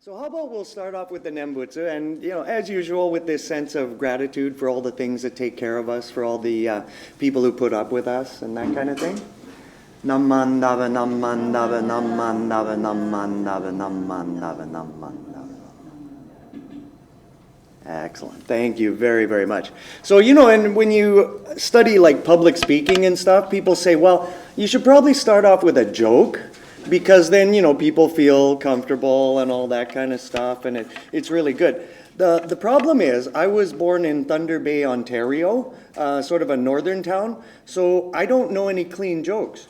So how about we'll start off with the Nembutsu, and as usual, with this sense of gratitude for all the things that take care of us, for all the people who put up with us, and that kind of thing. Nammandava, nammandava, nammandava, nammandava, nammandava, nammandava. Excellent. Thank you very, very much. So, and when you study like public speaking and stuff, people say, well, you should probably start off with a joke, because then, people feel comfortable and all that kind of stuff, and it's really good. The problem is, I was born in Thunder Bay, Ontario, sort of a northern town, so I don't know any clean jokes.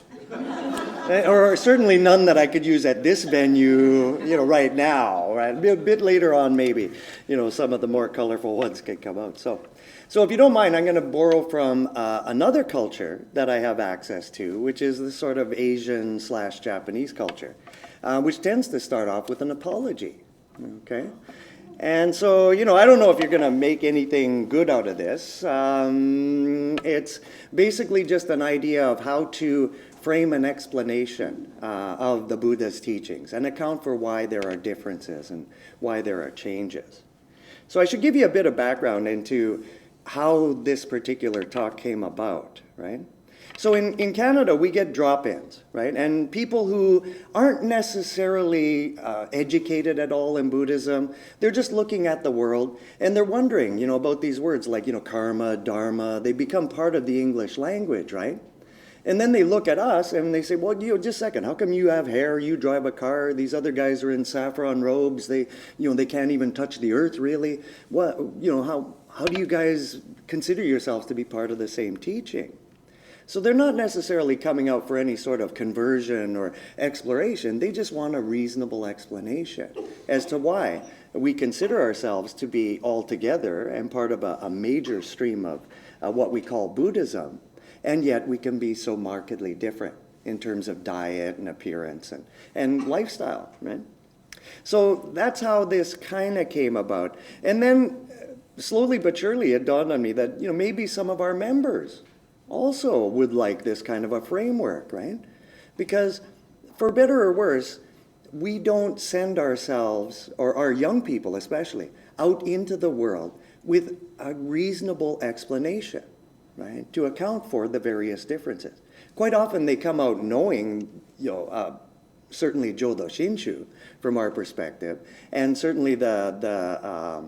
Or certainly none that I could use at this venue, right now. Right? A bit later on, maybe, some of the more colorful ones could come out. So if you don't mind, I'm going to borrow from another culture that I have access to, which is the sort of Asian/Japanese culture, which tends to start off with an apology. Okay? And so, I don't know if you're going to make anything good out of this. It's basically just an idea of how to frame an explanation of the Buddha's teachings and account for why there are differences and why there are changes. So I should give you a bit of background into how this particular talk came about, right? So in Canada, we get drop-ins, right? And people who aren't necessarily educated at all in Buddhism, they're just looking at the world, and they're wondering, about these words like, karma, dharma. They become part of the English language, right? And then they look at us and they say, well, just a second, how come you have hair, you drive a car, these other guys are in saffron robes, they can't even touch the earth, really? What, how do you guys consider yourselves to be part of the same teaching? So they're not necessarily coming out for any sort of conversion or exploration. They just want a reasonable explanation as to why we consider ourselves to be all together and part of a major stream of what we call Buddhism, and yet we can be so markedly different in terms of diet and appearance and lifestyle, right? So that's how this kind of came about. And then slowly but surely it dawned on me that maybe some of our members also would like this kind of a framework, right? Because for better or worse, we don't send ourselves, or our young people especially, out into the world with a reasonable explanation, right, to account for the various differences. Quite often they come out knowing, certainly Jodo Shinshu from our perspective, and certainly the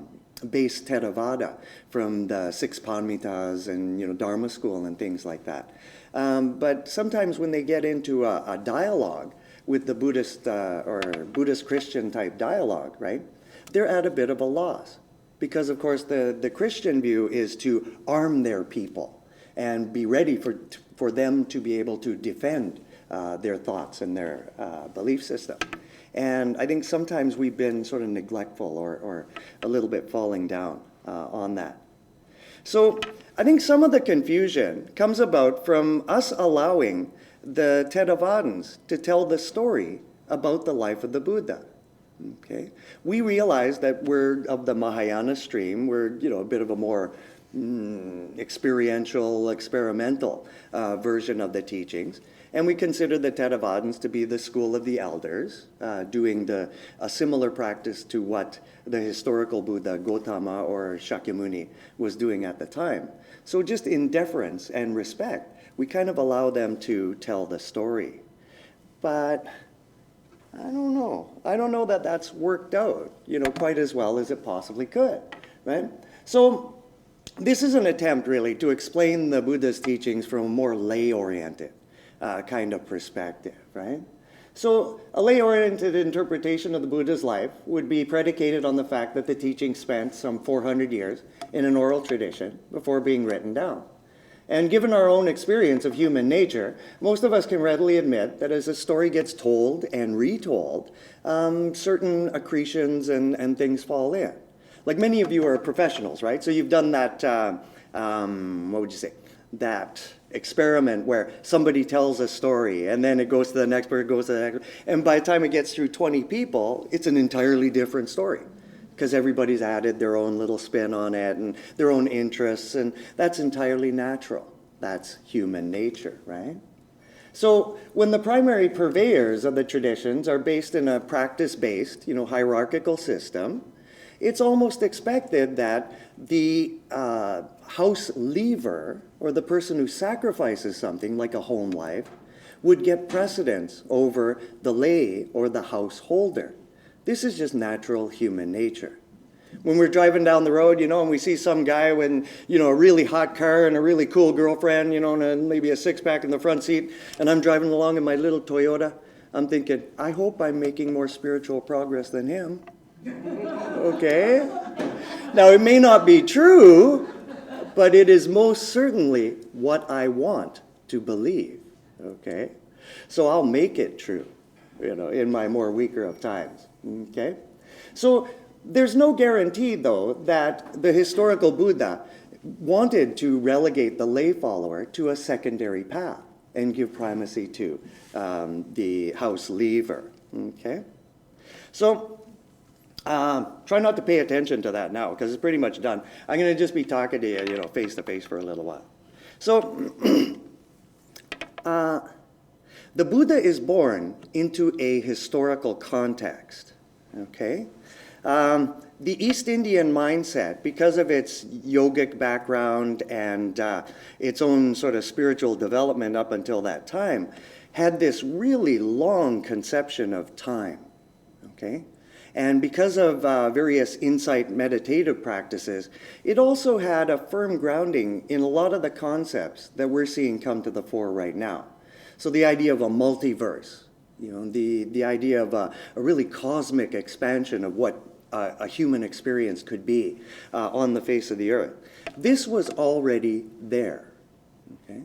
base Theravada from the Six Paramitas and Dharma school and things like that. But sometimes when they get into a dialogue with the Buddhist or Buddhist Christian type dialogue, right, they're at a bit of a loss. Because of course the Christian view is to arm their people and be ready for them to be able to defend their thoughts and their belief system. And I think sometimes we've been sort of neglectful or a little bit falling down on that. So I think some of the confusion comes about from us allowing the Theravadins to tell the story about the life of the Buddha. Okay? We realize that we're of the Mahayana stream. We're a bit of a more experiential, experimental version of the teachings. And we consider the Theravadins to be the school of the elders, doing a similar practice to what the historical Buddha Gautama or Shakyamuni was doing at the time. So just in deference and respect, we kind of allow them to tell the story. But I don't know. I don't know that that's worked out, quite as well as it possibly could, right? So this is an attempt, really, to explain the Buddha's teachings from a more lay-oriented kind of perspective, right? So a lay-oriented interpretation of the Buddha's life would be predicated on the fact that the teaching spent some 400 years in an oral tradition before being written down. And given our own experience of human nature, most of us can readily admit that as a story gets told and retold, certain accretions and things fall in. Like many of you are professionals, right? So you've done that, what would you say, that experiment where somebody tells a story and then it goes to the next person, goes to the next, and by the time it gets through 20 people, it's an entirely different story because everybody's added their own little spin on it and their own interests, and that's entirely natural. That's human nature, right? So when the primary purveyors of the traditions are based in a practice-based, hierarchical system, it's almost expected that the house leaver, or the person who sacrifices something like a home life, would get precedence over the lay or the householder. This is just natural human nature. When we're driving down the road, and we see some guy with, a really hot car and a really cool girlfriend, and maybe a six-pack in the front seat, and I'm driving along in my little Toyota, I'm thinking, I hope I'm making more spiritual progress than him. Okay? Now, it may not be true, but it is most certainly what I want to believe. Okay? So I'll make it true, in my more weaker of times. Okay? So there's no guarantee, though, that the historical Buddha wanted to relegate the lay follower to a secondary path and give primacy to the house leaver. Okay? So try not to pay attention to that now, because it's pretty much done. I'm going to just be talking to you, face to face for a little while. So the Buddha is born into a historical context. Okay? The East Indian mindset, because of its yogic background and its own sort of spiritual development up until that time, had this really long conception of time. Okay? And because of various insight meditative practices, it also had a firm grounding in a lot of the concepts that we're seeing come to the fore right now. So the idea of a multiverse, the idea of a really cosmic expansion of what a human experience could be on the face of the earth. This was already there. Okay?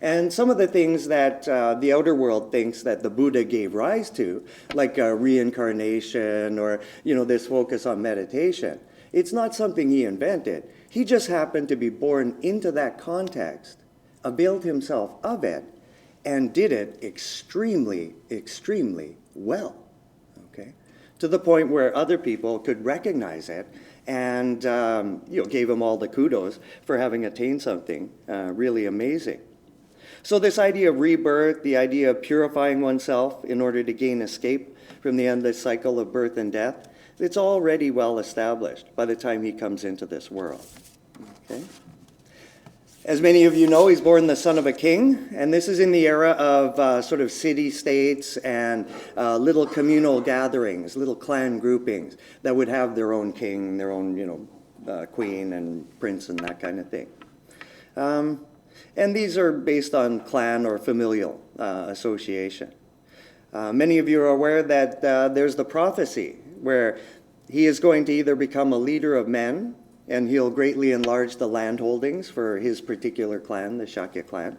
And some of the things that the outer world thinks that the Buddha gave rise to, like reincarnation or this focus on meditation, it's not something he invented. He just happened to be born into that context, availed himself of it, and did it extremely, extremely well. Okay? To the point where other people could recognize it and gave him all the kudos for having attained something really amazing. So this idea of rebirth, the idea of purifying oneself in order to gain escape from the endless cycle of birth and death, it's already well established by the time he comes into this world. Okay? As many of you know, he's born the son of a king, and this is in the era of sort of city-states and little communal gatherings, little clan groupings that would have their own king, their own, queen and prince and that kind of thing. And these are based on clan or familial association. Many of you are aware that there's the prophecy where he is going to either become a leader of men, and he'll greatly enlarge the land holdings for his particular clan, the Shakya clan,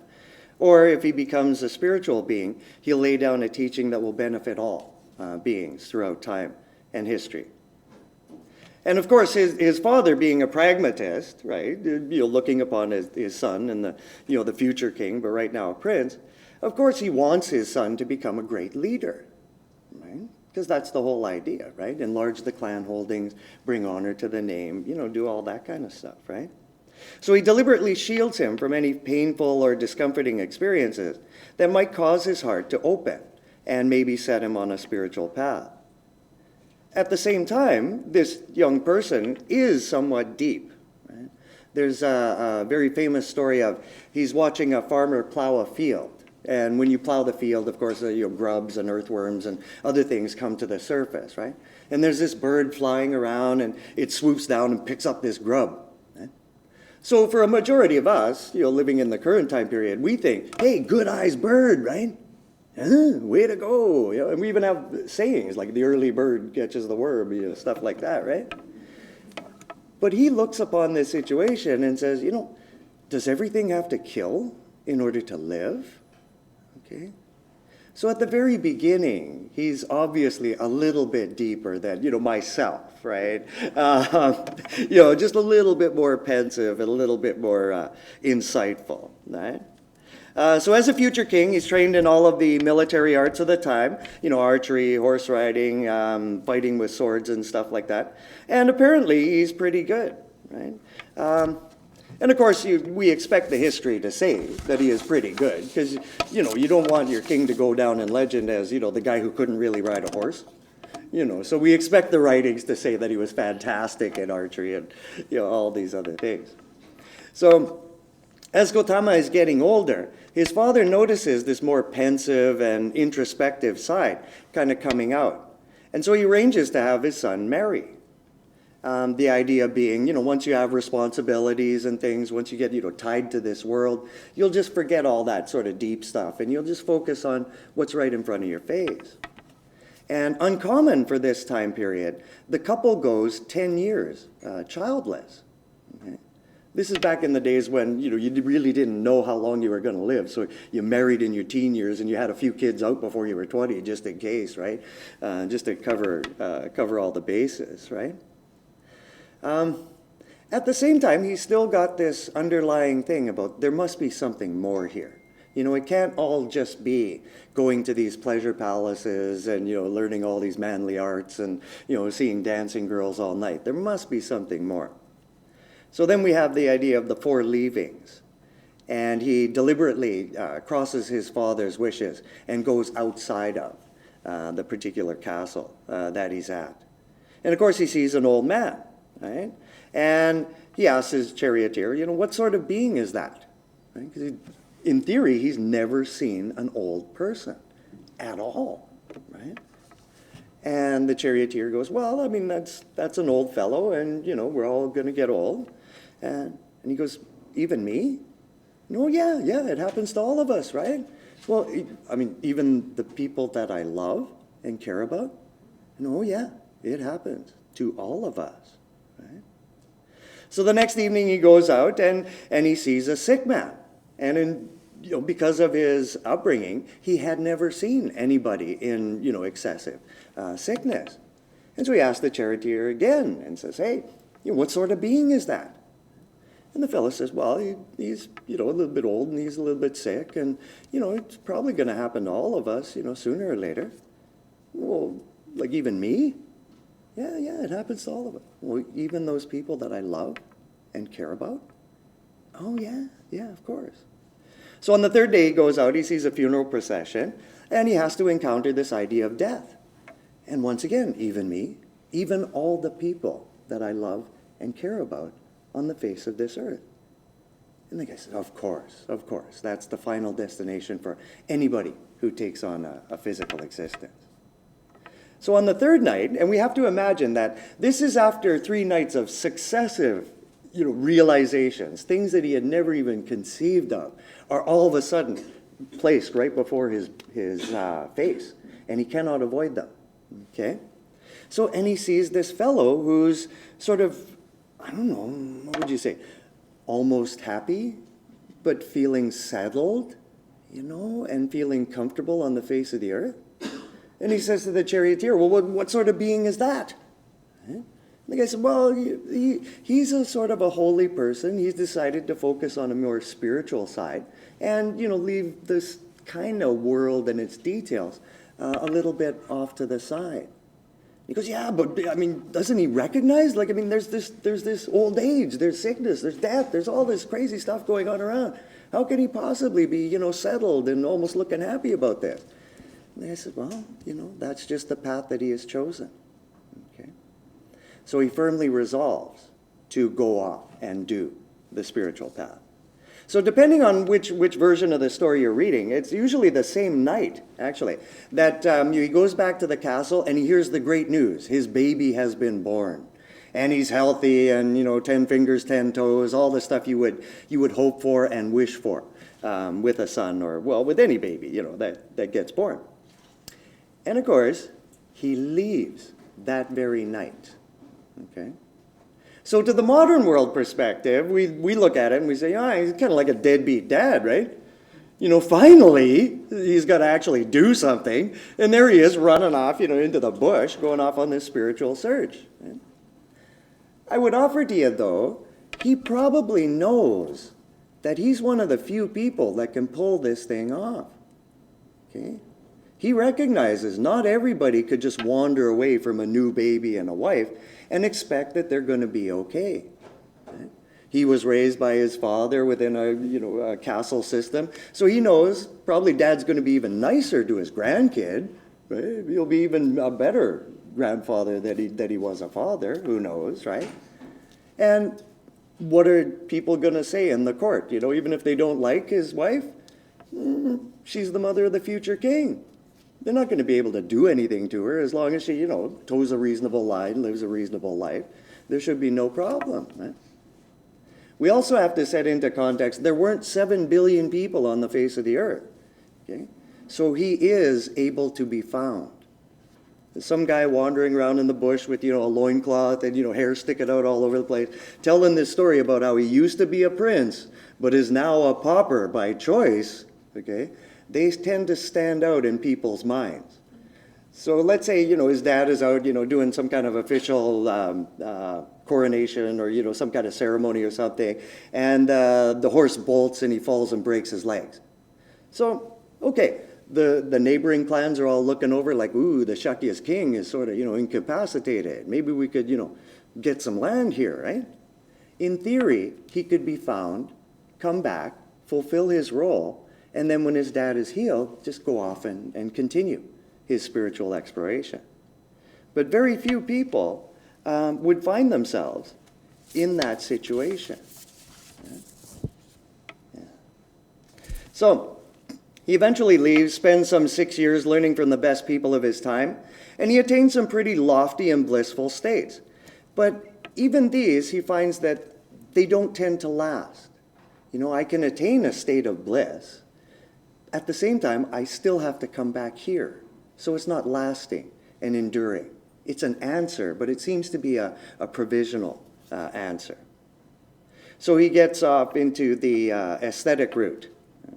or if he becomes a spiritual being, he'll lay down a teaching that will benefit all beings throughout time and history. And of course, his father being a pragmatist, right, looking upon his son and the future king, but right now a prince, of course he wants his son to become a great leader, right? Because that's the whole idea, right? Enlarge the clan holdings, bring honor to the name, do all that kind of stuff, right? So he deliberately shields him from any painful or discomforting experiences that might cause his heart to open and maybe set him on a spiritual path. At the same time, this young person is somewhat deep. Right? There's a very famous story of he's watching a farmer plow a field. And when you plow the field, of course, grubs and earthworms and other things come to the surface, right? And there's this bird flying around, and it swoops down and picks up this grub. Right? So for a majority of us, living in the current time period, we think, hey, good eyes bird, right? Way to go. And we even have sayings like the early bird catches the worm, stuff like that, right? But he looks upon this situation and says, does everything have to kill in order to live? Okay. So at the very beginning, he's obviously a little bit deeper than, myself, right? Just a little bit more pensive and a little bit more insightful, right? So as a future king, he's trained in all of the military arts of the time, archery, horse riding, fighting with swords and stuff like that. And apparently he's pretty good, right? And of course, we expect the history to say that he is pretty good, because, you don't want your king to go down in legend as, the guy who couldn't really ride a horse. So we expect the writings to say that he was fantastic at archery and, all these other things. So as Gautama is getting older, his father notices this more pensive and introspective side kind of coming out. And so he arranges to have his son marry. The idea being, once you have responsibilities and things, once you get, tied to this world, you'll just forget all that sort of deep stuff, and you'll just focus on what's right in front of your face. And uncommon for this time period, the couple goes 10 years childless. Okay? This is back in the days when, you really didn't know how long you were going to live, so you married in your teen years and you had a few kids out before you were 20, just in case, right? Just to cover all the bases, right? At the same time, he's still got this underlying thing about there must be something more here. It can't all just be going to these pleasure palaces and, learning all these manly arts and, seeing dancing girls all night. There must be something more. So then we have the idea of the 4 leavings. And he deliberately crosses his father's wishes and goes outside of the particular castle that he's at. And of course, he sees an old man. Right? And he asks his charioteer, what sort of being is that? Right? 'Cause in theory, he's never seen an old person at all, right? And the charioteer goes, well, I mean, that's an old fellow, and, we're all going to get old. And he goes, even me? No, yeah, it happens to all of us, right? Well, I mean, even the people that I love and care about? No, yeah, it happens to all of us. Right? So the next evening he goes out and he sees a sick man. And because of his upbringing, he had never seen anybody in, excessive sickness. And so he asks the charioteer again and says, hey, what sort of being is that? And the fellow says, well, he's, a little bit old and he's a little bit sick. And, it's probably going to happen to all of us, sooner or later. Well, like even me? Yeah, it happens to all of us. Well, even those people that I love and care about? Oh, yeah, of course. So on the 3rd day he goes out, he sees a funeral procession, and he has to encounter this idea of death. And once again, even me, even all the people that I love and care about on the face of this earth. And the guy says, of course, that's the final destination for anybody who takes on a physical existence. So on the 3rd night, and we have to imagine that this is after 3 nights of successive, realizations, things that he had never even conceived of, are all of a sudden placed right before his face, and he cannot avoid them. Okay? So, and he sees this fellow who's sort of, I don't know, what would you say, almost happy, but feeling settled, and feeling comfortable on the face of the earth. And he says to the charioteer, well, what sort of being is that? And the guy said, well, he's a sort of a holy person. He's decided to focus on a more spiritual side and, leave this kind of world and its details a little bit off to the side. He goes, yeah, but, I mean, doesn't he recognize? Like, I mean, there's this old age, there's sickness, there's death, there's all this crazy stuff going on around. How can he possibly be, settled and almost looking happy about this? And I said, well, that's just the path that he has chosen. Okay. So he firmly resolves to go off and do the spiritual path. So depending on which version of the story you're reading, it's usually the same night, actually, that he goes back to the castle and he hears the great news. His baby has been born. And he's healthy and, 10 fingers, 10 toes, all the stuff you would hope for and wish for with a son or, well, with any baby, that gets born. And of course, he leaves that very night. Okay? So to the modern world perspective, we look at it and we say, he's kind of like a deadbeat dad, right? Finally, he's got to actually do something. And there he is running off, into the bush, going off on this spiritual search. Right? I would offer to you, though, he probably knows that he's one of the few people that can pull this thing off. Okay? He recognizes not everybody could just wander away from a new baby and a wife and expect that they're going to be okay. Right? He was raised by his father within a castle system. So he knows probably dad's going to be even nicer to his grandkid. Right? He'll be even a better grandfather that he was a father. Who knows, right? And what are people going to say in the court? Even if they don't like his wife, she's the mother of the future king. They're not going to be able to do anything to her as long as she, toes a reasonable line, lives a reasonable life. There should be no problem. Right? We also have to set into context, there weren't 7 billion people on the face of the earth. Okay? So he is able to be found. There's some guy wandering around in the bush with, a loincloth and, hair sticking out all over the place, telling this story about how he used to be a prince, but is now a pauper by choice. Okay? They tend to stand out in people's minds. So let's say, his dad is out, doing some kind of official coronation or, some kind of ceremony or something, and the horse bolts and he falls and breaks his legs. So, okay, the neighboring clans are all looking over like, ooh, the Shakya's king is sort of, incapacitated. Maybe we could, get some land here, right? In theory, he could be found, come back, fulfill his role, and then when his dad is healed, just go off and continue his spiritual exploration. But very few people would find themselves in that situation. Yeah. So he eventually leaves, spends some 6 years learning from the best people of his time, and he attains some pretty lofty and blissful states. But even these, he finds that they don't tend to last. I can attain a state of bliss. At the same time, I still have to come back here. So it's not lasting and enduring. It's an answer, but it seems to be a provisional answer. So he gets off into the aesthetic route,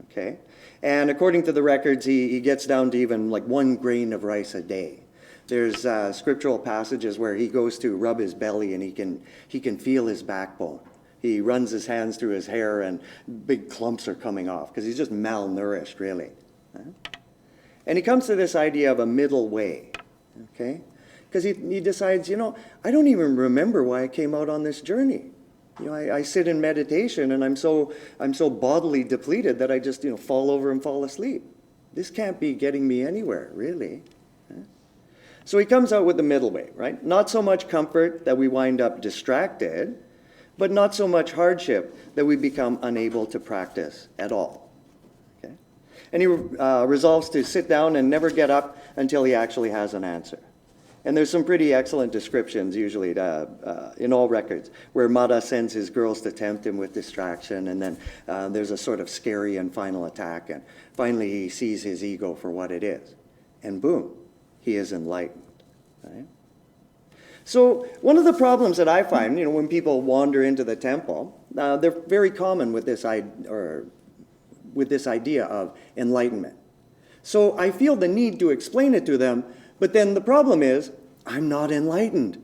okay? And according to the records, he gets down to even like 1 grain of rice a day. There's scriptural passages where he goes to rub his belly and he can feel his backbone. He runs his hands through his hair and big clumps are coming off because he's just malnourished, really. And he comes to this idea of a middle way, okay? Because he decides, I don't even remember why I came out on this journey. I sit in meditation and I'm so bodily depleted that I just, fall over and fall asleep. This can't be getting me anywhere, really. So he comes out with the middle way, right? Not so much comfort that we wind up distracted, but not so much hardship that we become unable to practice at all. Okay? And he resolves to sit down and never get up until he actually has an answer. And there's some pretty excellent descriptions usually in all records where Mara sends his girls to tempt him with distraction, and then there's a sort of scary and final attack, and finally he sees his ego for what it is. And boom, he is enlightened. Right? So one of the problems that I find, when people wander into the temple, they're very common with this idea of enlightenment. So I feel the need to explain it to them, but then the problem is, I'm not enlightened,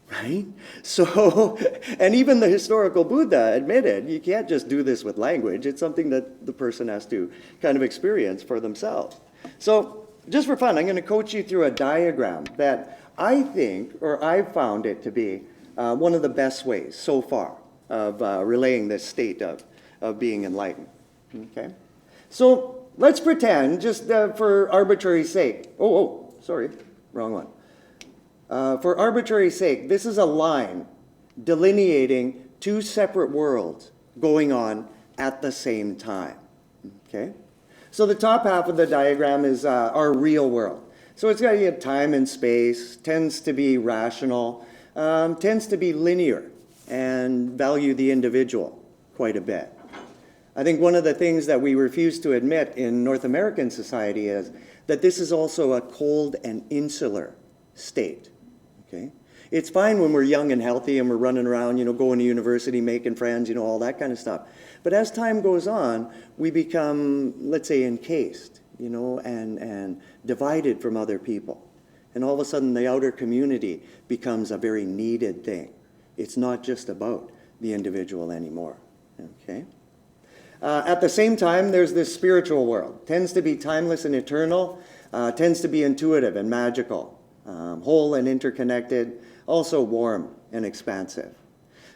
right? So, and even the historical Buddha admitted, you can't just do this with language. It's something that the person has to kind of experience for themselves. So, just for fun, I'm going to coach you through a diagram that I think, or I've found it to be, one of the best ways so far of relaying this state of being enlightened. Okay? So, let's pretend, just for arbitrary sake, sorry, wrong one. For arbitrary sake, this is a line delineating 2 separate worlds going on at the same time. Okay? So the top half of the diagram is our real world. So it's got time and space, tends to be rational, tends to be linear, and value the individual quite a bit. I think one of the things that we refuse to admit in North American society is that this is also a cold and insular state. Okay? It's fine when we're young and healthy and we're running around, going to university, making friends, all that kind of stuff. But as time goes on, we become, let's say, encased, and divided from other people. And all of a sudden, the outer community becomes a very needed thing. It's not just about the individual anymore. Okay? At the same time, there's this spiritual world. Tends to be timeless and eternal, tends to be intuitive and magical, whole and interconnected, also warm and expansive.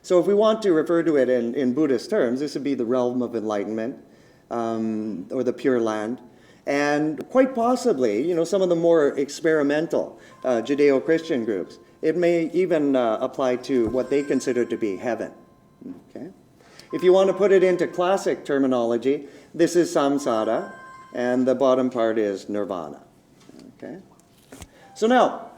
So if we want to refer to it in Buddhist terms, this would be the realm of enlightenment, or the Pure Land. And quite possibly, some of the more experimental Judeo-Christian groups, it may even apply to what they consider to be heaven. Okay? If you want to put it into classic terminology, this is samsara, and the bottom part is nirvana. Okay? So now,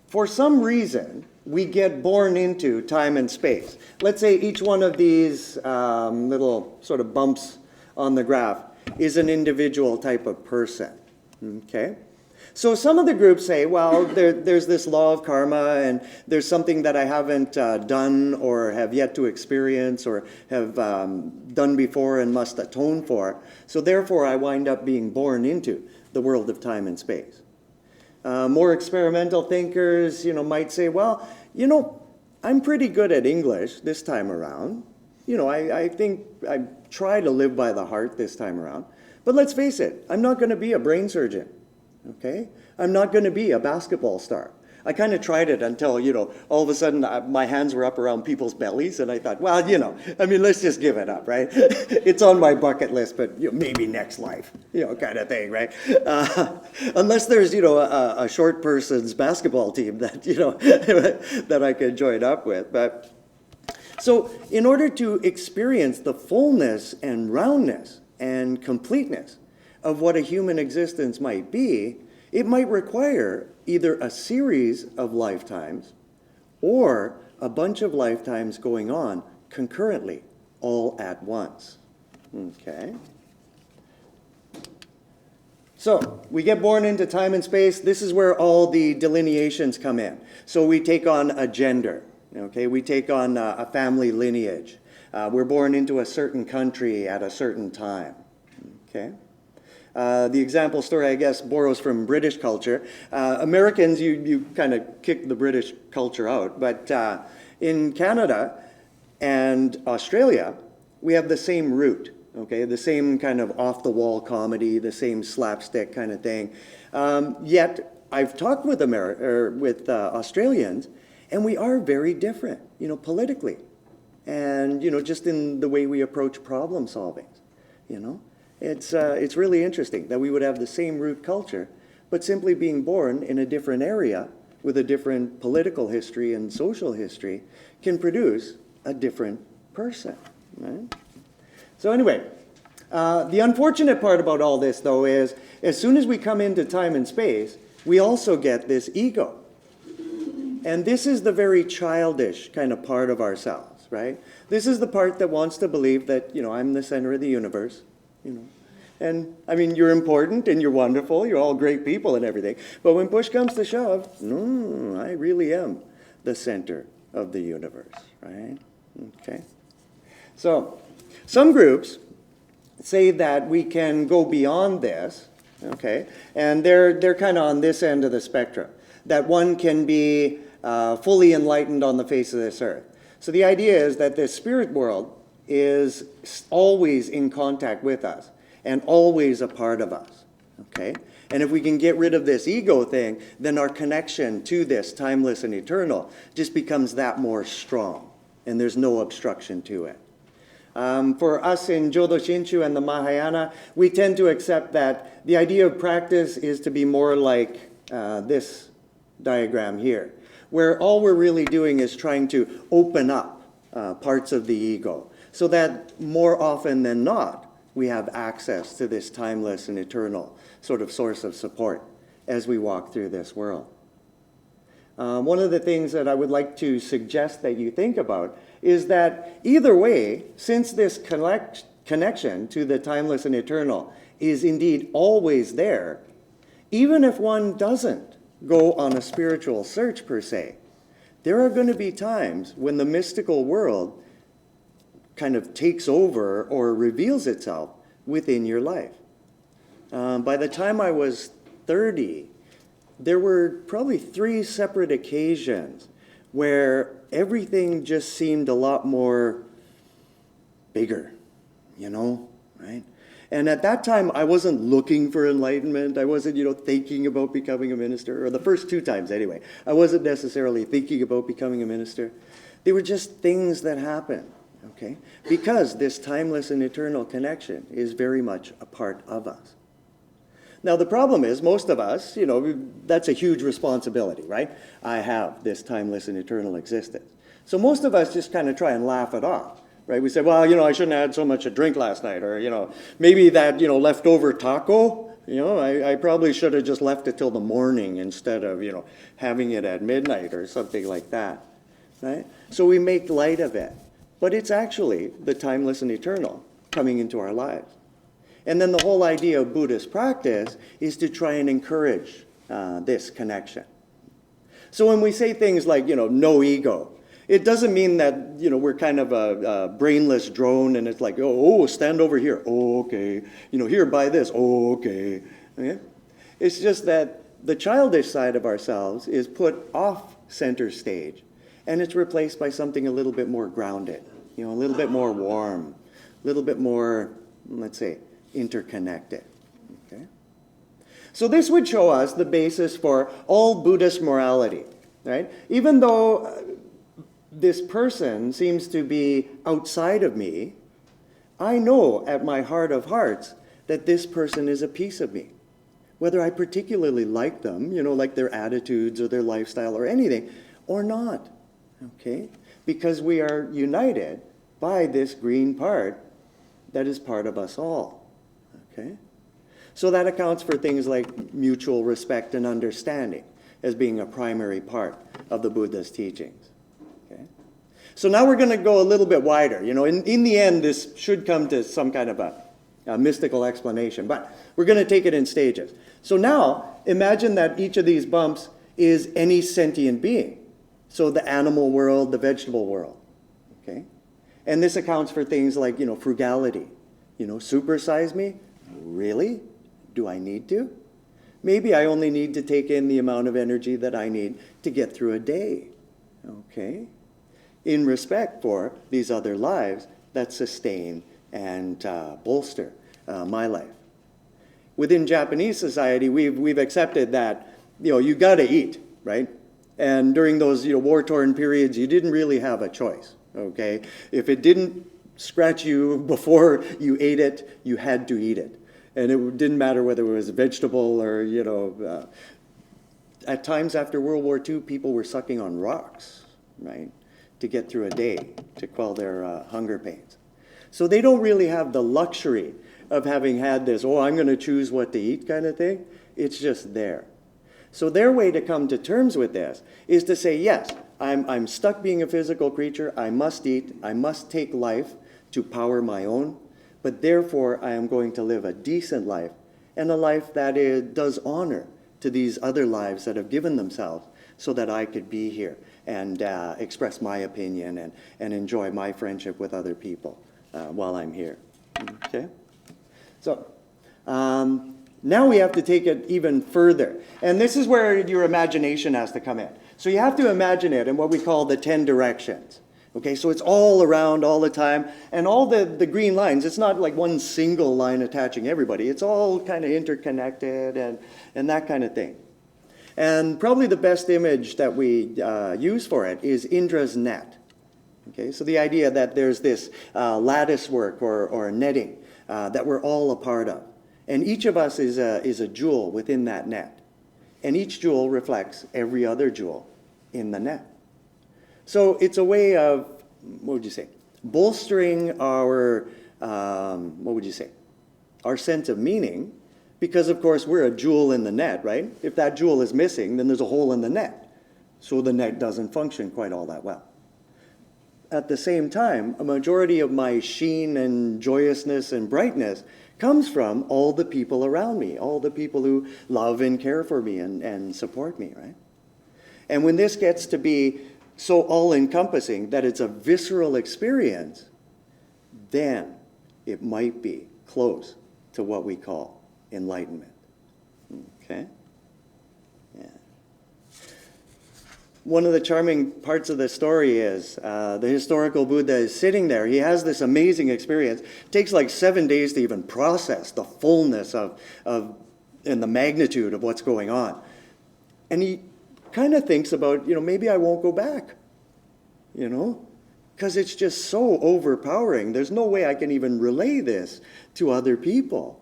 for some reason, we get born into time and space. Let's say each one of these little sort of bumps on the graph is an individual type of person. Okay? So some of the groups say, well, there's this law of karma, and there's something that I haven't done or have yet to experience or have done before and must atone for. So therefore, I wind up being born into the world of time and space. More experimental thinkers, might say, well, I'm pretty good at English this time around. I think I try to live by the heart this time around. But let's face it, I'm not going to be a brain surgeon. Okay? I'm not going to be a basketball star. I kind of tried it until, all of a sudden my hands were up around people's bellies, and I thought, well, let's just give it up, right? It's on my bucket list, but maybe next life, kind of thing, right? Unless there's, a short person's basketball team that, that I could join up with. But so in order to experience the fullness and roundness and completeness of what a human existence might be, it might require either a series of lifetimes or a bunch of lifetimes going on concurrently, all at once. Okay? So, we get born into time and space. This is where all the delineations come in. So we take on a gender. Okay? We take on a family lineage. We're born into a certain country at a certain time. Okay? The example story, I guess, borrows from British culture. Americans, you kind of kick the British culture out. But in Canada and Australia, we have the same root, okay? The same kind of off-the-wall comedy, the same slapstick kind of thing. Yet, I've talked with Australians, and we are very different, politically. And, just in the way we approach problem solving, It's really interesting that we would have the same root culture, but simply being born in a different area with a different political history and social history can produce a different person. Right? So anyway, the unfortunate part about all this, though, is as soon as we come into time and space, we also get this ego. And this is the very childish kind of part of ourselves, right? This is the part that wants to believe that, I'm the center of the universe. And you're important and you're wonderful, you're all great people and everything. But when push comes to shove, no, I really am the center of the universe, right? Okay. So, some groups say that we can go beyond this, okay? And they're kind of on this end of the spectrum, that one can be fully enlightened on the face of this earth. So the idea is that the spirit world is always in contact with us and always a part of us, okay? And if we can get rid of this ego thing, then our connection to this timeless and eternal just becomes that more strong, and there's no obstruction to it. For us in Jodo Shinshu and the Mahayana, we tend to accept that the idea of practice is to be more like this diagram here, where all we're really doing is trying to open up parts of the ego, so that more often than not, we have access to this timeless and eternal sort of source of support as we walk through this world. One of the things that I would like to suggest that you think about is that either way, since this connection to the timeless and eternal is indeed always there, even if one doesn't go on a spiritual search per se, there are going to be times when the mystical world kind of takes over or reveals itself within your life. By the time I was 30, there were probably 3 separate occasions where everything just seemed a lot more bigger, right? And at that time, I wasn't looking for enlightenment. I wasn't, thinking about becoming a minister, or the first 2 times anyway. I wasn't necessarily thinking about becoming a minister. They were just things that happened, okay? Because this timeless and eternal connection is very much a part of us. Now, the problem is, most of us, that's a huge responsibility, right? I have this timeless and eternal existence. So most of us just kind of try and laugh it off, right? We say, well, I shouldn't have had so much to drink last night, or, maybe that, leftover taco, I probably should have just left it till the morning instead of, having it at midnight or something like that, right? So we make light of it. But it's actually the timeless and eternal coming into our lives. And then the whole idea of Buddhist practice is to try and encourage this connection. So when we say things like, no ego, it doesn't mean that, we're kind of a brainless drone and it's like, oh, stand over here. Oh, okay. Here, buy this. Oh, okay. Okay? It's just that the childish side of ourselves is put off center stage and it's replaced by something a little bit more grounded, a little bit more warm, a little bit more, let's say, interconnected. Okay? So this would show us the basis for all Buddhist morality, right? Even though this person seems to be outside of me, I know at my heart of hearts that this person is a piece of me. Whether I particularly like them, like their attitudes or their lifestyle or anything, or not, okay? Because we are united by this green part that is part of us all. Okay? So that accounts for things like mutual respect and understanding as being a primary part of the Buddha's teachings. Okay? So now we're going to go a little bit wider. In the end, this should come to some kind of a mystical explanation, but we're going to take it in stages. So now, imagine that each of these bumps is any sentient being. So the animal world, the vegetable world. Okay? And this accounts for things like, frugality. Supersize me? Really? Do I need to? Maybe I only need to take in the amount of energy that I need to get through a day. Okay? In respect for these other lives that sustain and bolster my life. Within Japanese society, we've accepted that, you gotta eat, right? And during those, war-torn periods, you didn't really have a choice, okay? If it didn't scratch you before you ate it, you had to eat it. And it didn't matter whether it was a vegetable or, at times after World War II, people were sucking on rocks, right, to get through a day, to quell their hunger pains. So they don't really have the luxury of having had this, I'm going to choose what to eat kind of thing. It's just there. So their way to come to terms with this is to say, yes, I'm stuck being a physical creature. I must eat. I must take life to power my own. But therefore, I am going to live a decent life and a life that does honor to these other lives that have given themselves so that I could be here and express my opinion and enjoy my friendship with other people while I'm here. Okay? So, now we have to take it even further. And this is where your imagination has to come in. So you have to imagine it in what we call the 10 directions. Okay, so it's all around all the time. And all the green lines, it's not like one single line attaching everybody. It's all kind of interconnected and that kind of thing. And probably the best image that we use for it is Indra's net. Okay, so the idea that there's this lattice work or netting that we're all a part of. And each of us is a jewel within that net. And each jewel reflects every other jewel in the net. So it's a way of, bolstering our, our sense of meaning, because of course we're a jewel in the net, right? If that jewel is missing, then there's a hole in the net. So the net doesn't function quite all that well. At the same time, a majority of my sheen and joyousness and brightness comes from all the people around me, all the people who love and care for me and support me, right? And when this gets to be so all-encompassing that it's a visceral experience, then it might be close to what we call enlightenment. Okay? Yeah. one of the charming parts of the story is the historical Buddha is sitting there. He has this amazing experience. It takes like 7 days to even process the fullness of and the magnitude of what's going on. And he kind of thinks about, maybe I won't go back, because it's just so overpowering. There's no way I can even relay this to other people.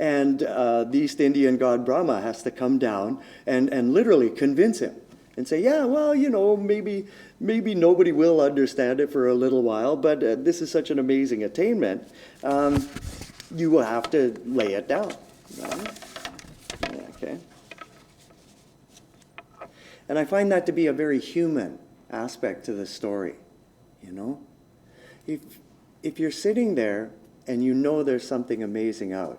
And the East Indian god Brahma has to come down and literally convince him and say, yeah, well, maybe nobody will understand it for a little while, but this is such an amazing attainment. You will have to lay it down. Right? Okay. And I find that to be a very human aspect to the story, If you're sitting there and there's something amazing out,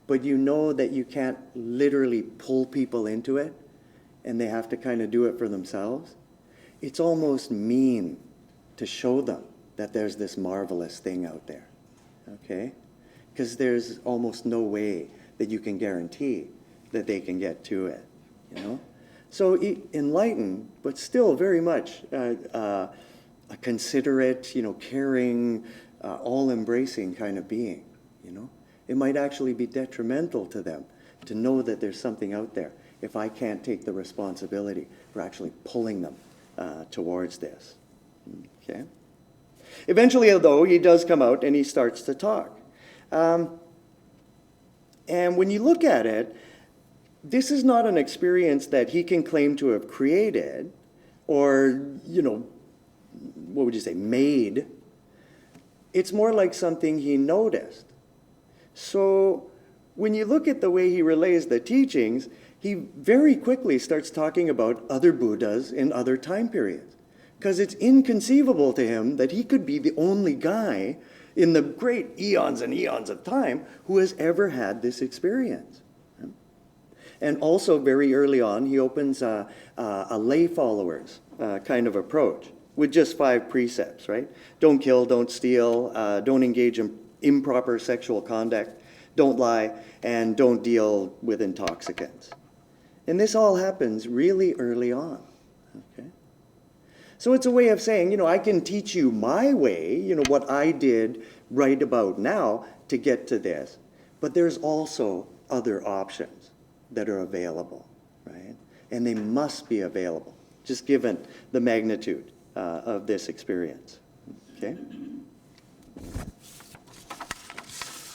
but that you can't literally pull people into it, and they have to kind of do it for themselves, it's almost mean to show them that there's this marvelous thing out there, okay? Because there's almost no way that you can guarantee that they can get to it, So enlightened, but still very much a considerate, caring, all-embracing kind of being, It might actually be detrimental to them to know that there's something out there if I can't take the responsibility for actually pulling them towards this, okay? Eventually, though, he does come out and he starts to talk. And when you look at it, this is not an experience that he can claim to have created or, what would you say, made. It's more like something he noticed. So when you look at the way he relays the teachings, he very quickly starts talking about other Buddhas in other time periods, because it's inconceivable to him that he could be the only guy in the great eons and eons of time who has ever had this experience. And also very early on, he opens a lay followers kind of approach with just 5 precepts, right? Don't kill, don't steal, don't engage in improper sexual conduct, don't lie, and don't deal with intoxicants. And this all happens really early on, okay? So it's a way of saying, I can teach you my way, what I did right about now to get to this, but there's also other options that are available, right? And they must be available, just given the magnitude of this experience, okay?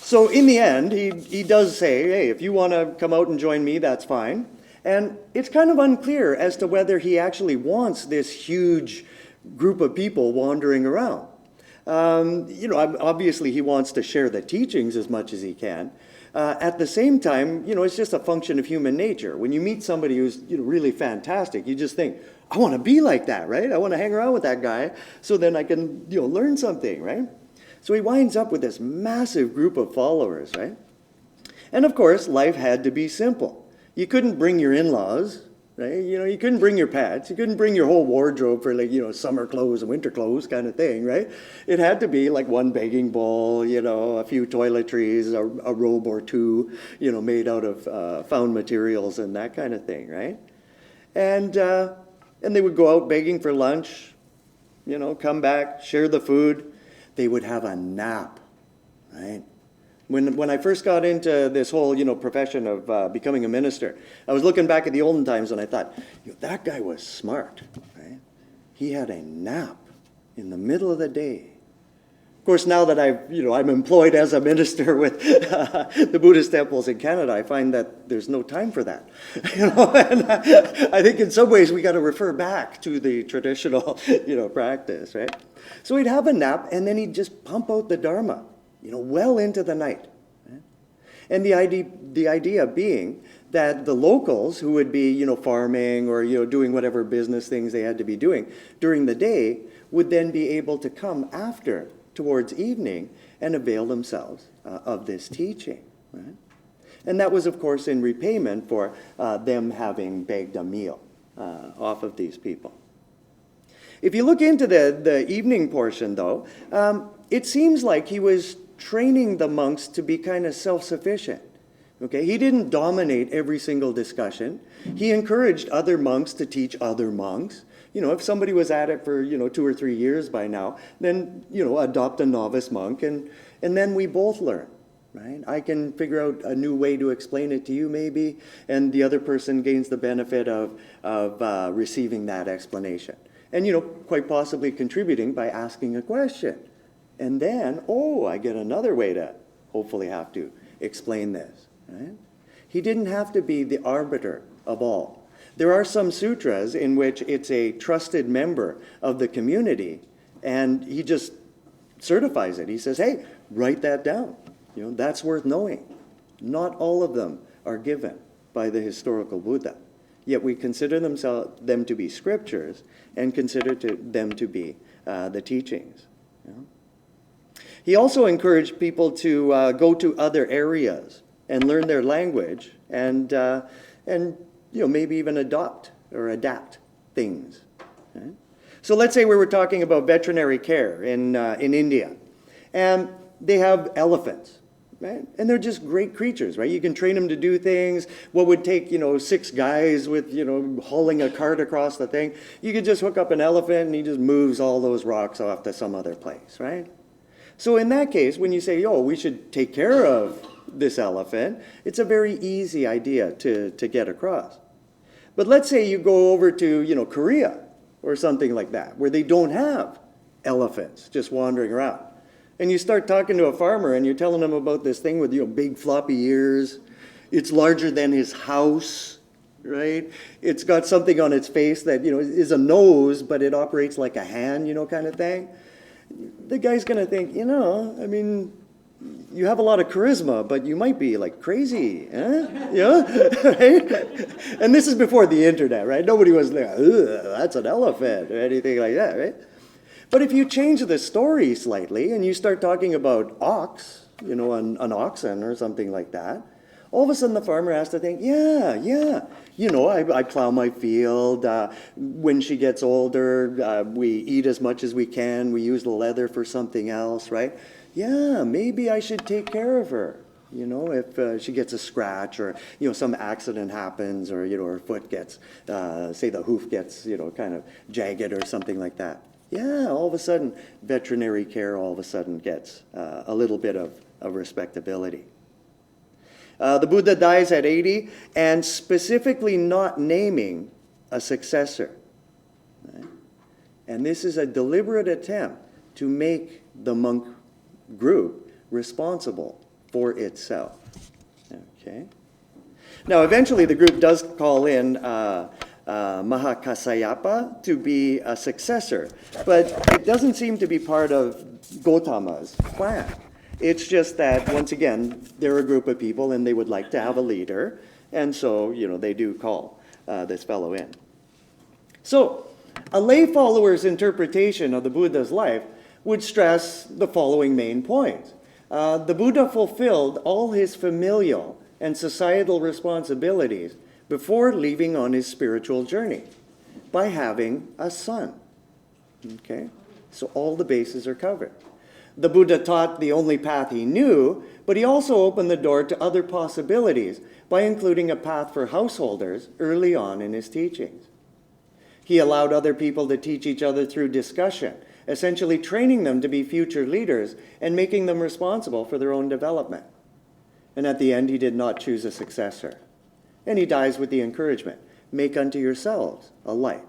So in the end, he does say, hey, if you want to come out and join me, that's fine. And it's kind of unclear as to whether he actually wants this huge group of people wandering around. Obviously he wants to share the teachings as much as he can. At the same time, it's just a function of human nature. When you meet somebody who's really fantastic, you just think, I want to be like that, right? I want to hang around with that guy so then I can learn something, right? So he winds up with this massive group of followers, right? And of course, life had to be simple. You couldn't bring your in-laws, right? You couldn't bring your pets. You couldn't bring your whole wardrobe for summer clothes and winter clothes kind of thing, right? It had to be like one begging bowl, a few toiletries, a robe or two, made out of found materials and that kind of thing, right? And they would go out begging for lunch, come back, share the food. They would have a nap, right? When I first got into this whole, profession of becoming a minister, I was looking back at the olden times and I thought, that guy was smart, right? He had a nap in the middle of the day. Of course, now that I'm employed as a minister with the Buddhist temples in Canada, I find that there's no time for that. And I think in some ways we got to refer back to the traditional, practice, right? So he'd have a nap and then he'd just pump out the Dharma, well into the night. Right? And the idea being that the locals who would be, farming or, doing whatever business things they had to be doing during the day would then be able to come after, towards evening, and avail themselves of this teaching. Right? And that was, of course, in repayment for them having begged a meal off of these people. If you look into the evening portion, though, it seems like he was training the monks to be kind of self-sufficient, Okay, he didn't dominate every single discussion. He encouraged other monks to teach other monks. If somebody was at it for, 2 or 3 years by now, then, adopt a novice monk and then we both learn, right? I can figure out a new way to explain it to you maybe, and the other person gains the benefit of receiving that explanation. And, quite possibly contributing by asking a question. And then, I get another way to hopefully have to explain this. Right? He didn't have to be the arbiter of all. There are some sutras in which it's a trusted member of the community, and he just certifies it. He says, hey, write that down. That's worth knowing. Not all of them are given by the historical Buddha, yet we consider them to be scriptures and consider them to be the teachings. He also encouraged people to go to other areas and learn their language, and maybe even adopt or adapt things. Right? So let's say we were talking about veterinary care in India, and they have elephants, right? And they're just great creatures, right? You can train them to do things. What would take 6 guys with hauling a cart across the thing, you could just hook up an elephant and he just moves all those rocks off to some other place, right? So in that case, when you say, we should take care of this elephant, it's a very easy idea to get across. But let's say you go over to, Korea or something like that, where they don't have elephants just wandering around. And you start talking to a farmer and you're telling him about this thing with, big floppy ears. It's larger than his house, right? It's got something on its face that, is a nose, but it operates like a hand, kind of thing. The guy's going to think, you have a lot of charisma, but you might be like crazy, huh? Right? And this is before the internet, right? Nobody was like, that's an elephant or anything like that, right? But if you change the story slightly and you start talking about ox, an oxen or something like that, all of a sudden the farmer has to think, I plow my field. When she gets older, we eat as much as we can. We use the leather for something else, right? Yeah, maybe I should take care of her. If she gets a scratch or, some accident happens or, her foot gets, say the hoof gets, kind of jagged or something like that. Yeah, all of a sudden, veterinary care all of a sudden gets a little bit of respectability. The Buddha dies at 80 and specifically not naming a successor. Right? And this is a deliberate attempt to make the monk group responsible for itself. Okay. Now, eventually the group does call in Mahakassapa to be a successor, but it doesn't seem to be part of Gautama's plan. It's just that, once again, they're a group of people and they would like to have a leader, and so, they do call this fellow in. So, a lay follower's interpretation of the Buddha's life would stress the following main points. The Buddha fulfilled all his familial and societal responsibilities before leaving on his spiritual journey by having a son. Okay? So all the bases are covered. The Buddha taught the only path he knew, but he also opened the door to other possibilities by including a path for householders early on in his teachings. He allowed other people to teach each other through discussion, essentially training them to be future leaders and making them responsible for their own development. And at the end, he did not choose a successor. And he dies with the encouragement, make unto yourselves a light,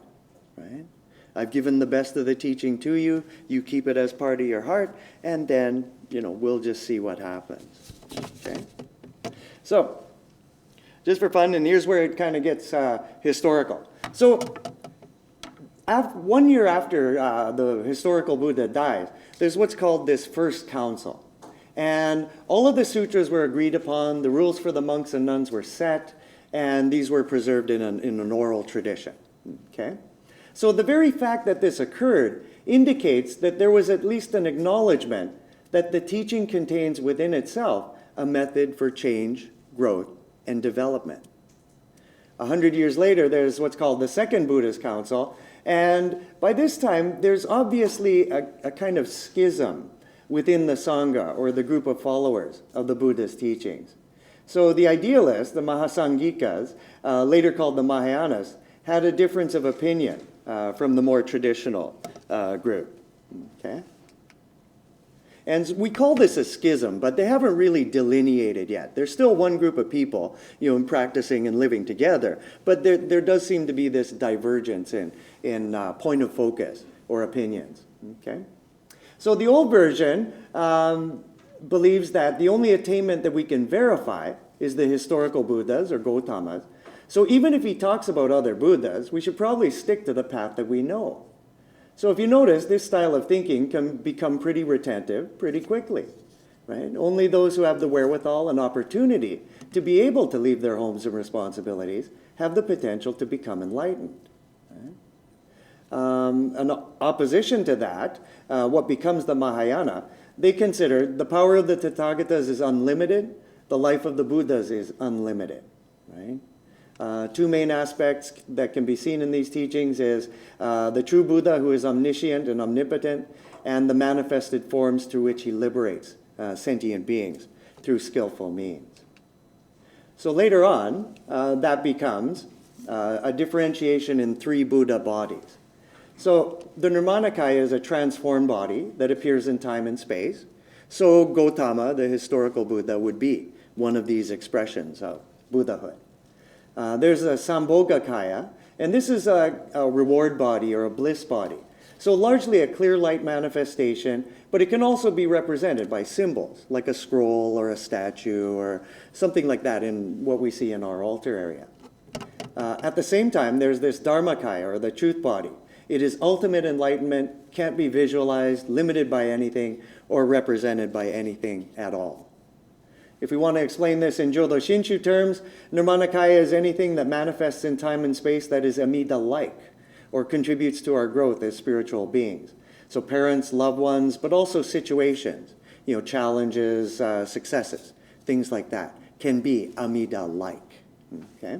right? I've given the best of the teaching to you. You keep it as part of your heart, and then, we'll just see what happens. Okay? So, just for fun, and here's where it kind of gets historical. So, 1 year after the historical Buddha dies, there's what's called this first council. And all of the sutras were agreed upon, the rules for the monks and nuns were set, and these were preserved in an oral tradition. Okay? So the very fact that this occurred indicates that there was at least an acknowledgement that the teaching contains within itself a method for change, growth, and development. 100 years later, there's what's called the Second Buddhist Council, and by this time, there's obviously a kind of schism within the Sangha, or the group of followers of the Buddhist teachings. So the idealists, the Mahasangikas, later called the Mahayanas, had a difference of opinion from the more traditional group. Okay? And we call this a schism, but they haven't really delineated yet. There's still one group of people, practicing and living together, but there does seem to be this divergence in point of focus or opinions. Okay? So the old version believes that the only attainment that we can verify is the historical Buddhas or Gautamas. So even if he talks about other Buddhas, we should probably stick to the path that we know. So if you notice, this style of thinking can become pretty retentive pretty quickly, right? Only those who have the wherewithal and opportunity to be able to leave their homes and responsibilities have the potential to become enlightened. Right? An opposition to that, what becomes the Mahayana, they consider the power of the Tathagatas is unlimited, the life of the Buddhas is unlimited, right? Two main aspects that can be seen in these teachings is the true Buddha, who is omniscient and omnipotent, and the manifested forms through which he liberates sentient beings through skillful means. So later on, that becomes a differentiation in three Buddha bodies. So the Nirmanakaya is a transformed body that appears in time and space. So Gautama, the historical Buddha, would be one of these expressions of Buddhahood. There's a Sambhogakaya, and this is a reward body or a bliss body. So largely a clear light manifestation, but it can also be represented by symbols, like a scroll or a statue or something like that in what we see in our altar area. At the same time, there's this Dharmakaya, or the truth body. It is ultimate enlightenment, can't be visualized, limited by anything, or represented by anything at all. If we want to explain this in Jodo Shinshu terms, Nirmanakaya is anything that manifests in time and space that is Amida-like, or contributes to our growth as spiritual beings. So parents, loved ones, but also situations, challenges, successes, things like that, can be Amida-like. Okay?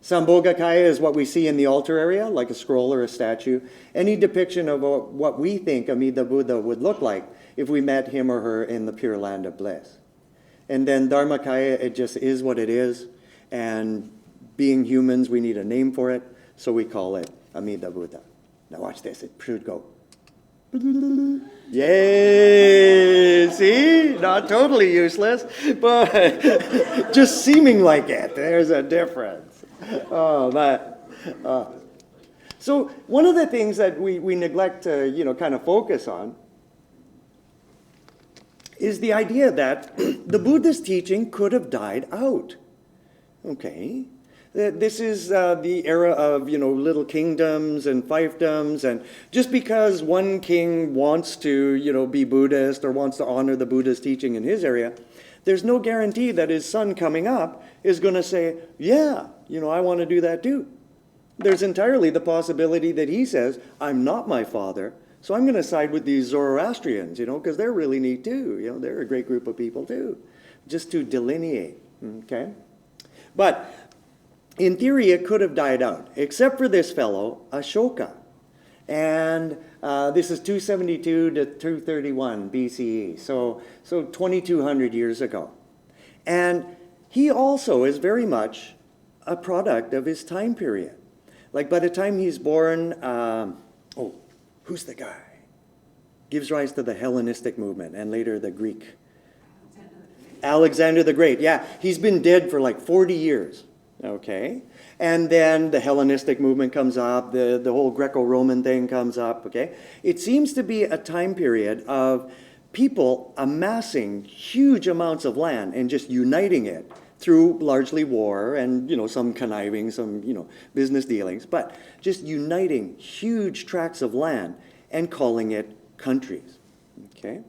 Sambhogakaya is what we see in the altar area, like a scroll or a statue. Any depiction of what we think Amida Buddha would look like if we met him or her in the Pure Land of Bliss. And then Dharmakaya, it just is what it is. And being humans, we need a name for it, so we call it Amida Buddha. Now watch this, it should go. Yay! See? Not totally useless, but just seeming like it. There's a difference. So one of the things that we neglect to, kind of focus on is the idea that the Buddhist teaching could have died out. Okay? This is the era of, little kingdoms and fiefdoms, and just because one king wants to, be Buddhist or wants to honor the Buddhist teaching in his area, there's no guarantee that his son coming up is going to say, yeah, I want to do that too. There's entirely the possibility that he says, I'm not my father, so I'm going to side with these Zoroastrians, because they're really neat too. They're a great group of people too. Just to delineate, okay? But in theory, it could have died out, except for this fellow, Ashoka. And this is 272 to 231 BCE, so 2,200 years ago. And he also is very much a product of his time period. Like by the time he's born, who's the guy? Gives rise to the Hellenistic movement and later the Greek. Alexander the Great, yeah. He's been dead for like 40 years, okay? And then the Hellenistic movement comes up, the whole Greco-Roman thing comes up, okay? It seems to be a time period of people amassing huge amounts of land and just uniting it through largely war and, some conniving, some, business dealings, but just uniting huge tracts of land and calling it countries, okay?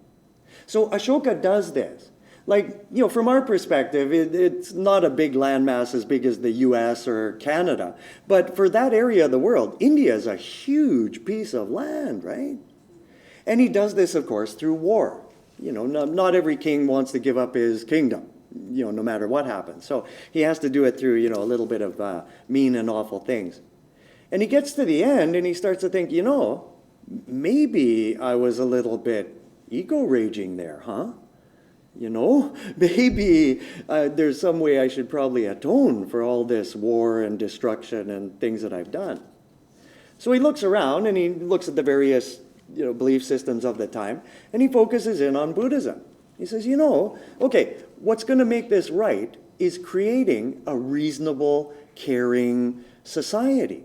So Ashoka does this. Like, from our perspective, it's not a big landmass as big as the US or Canada, but for that area of the world, India is a huge piece of land, right? And he does this, of course, through war. Not every king wants to give up his kingdom, no matter what happens. So he has to do it through, a little bit of mean and awful things. And he gets to the end and he starts to think, maybe I was a little bit ego-raging there, huh? Maybe there's some way I should probably atone for all this war and destruction and things that I've done. So he looks around and he looks at the various belief systems of the time, and he focuses in on Buddhism. He says, okay, what's going to make this right is creating a reasonable, caring society,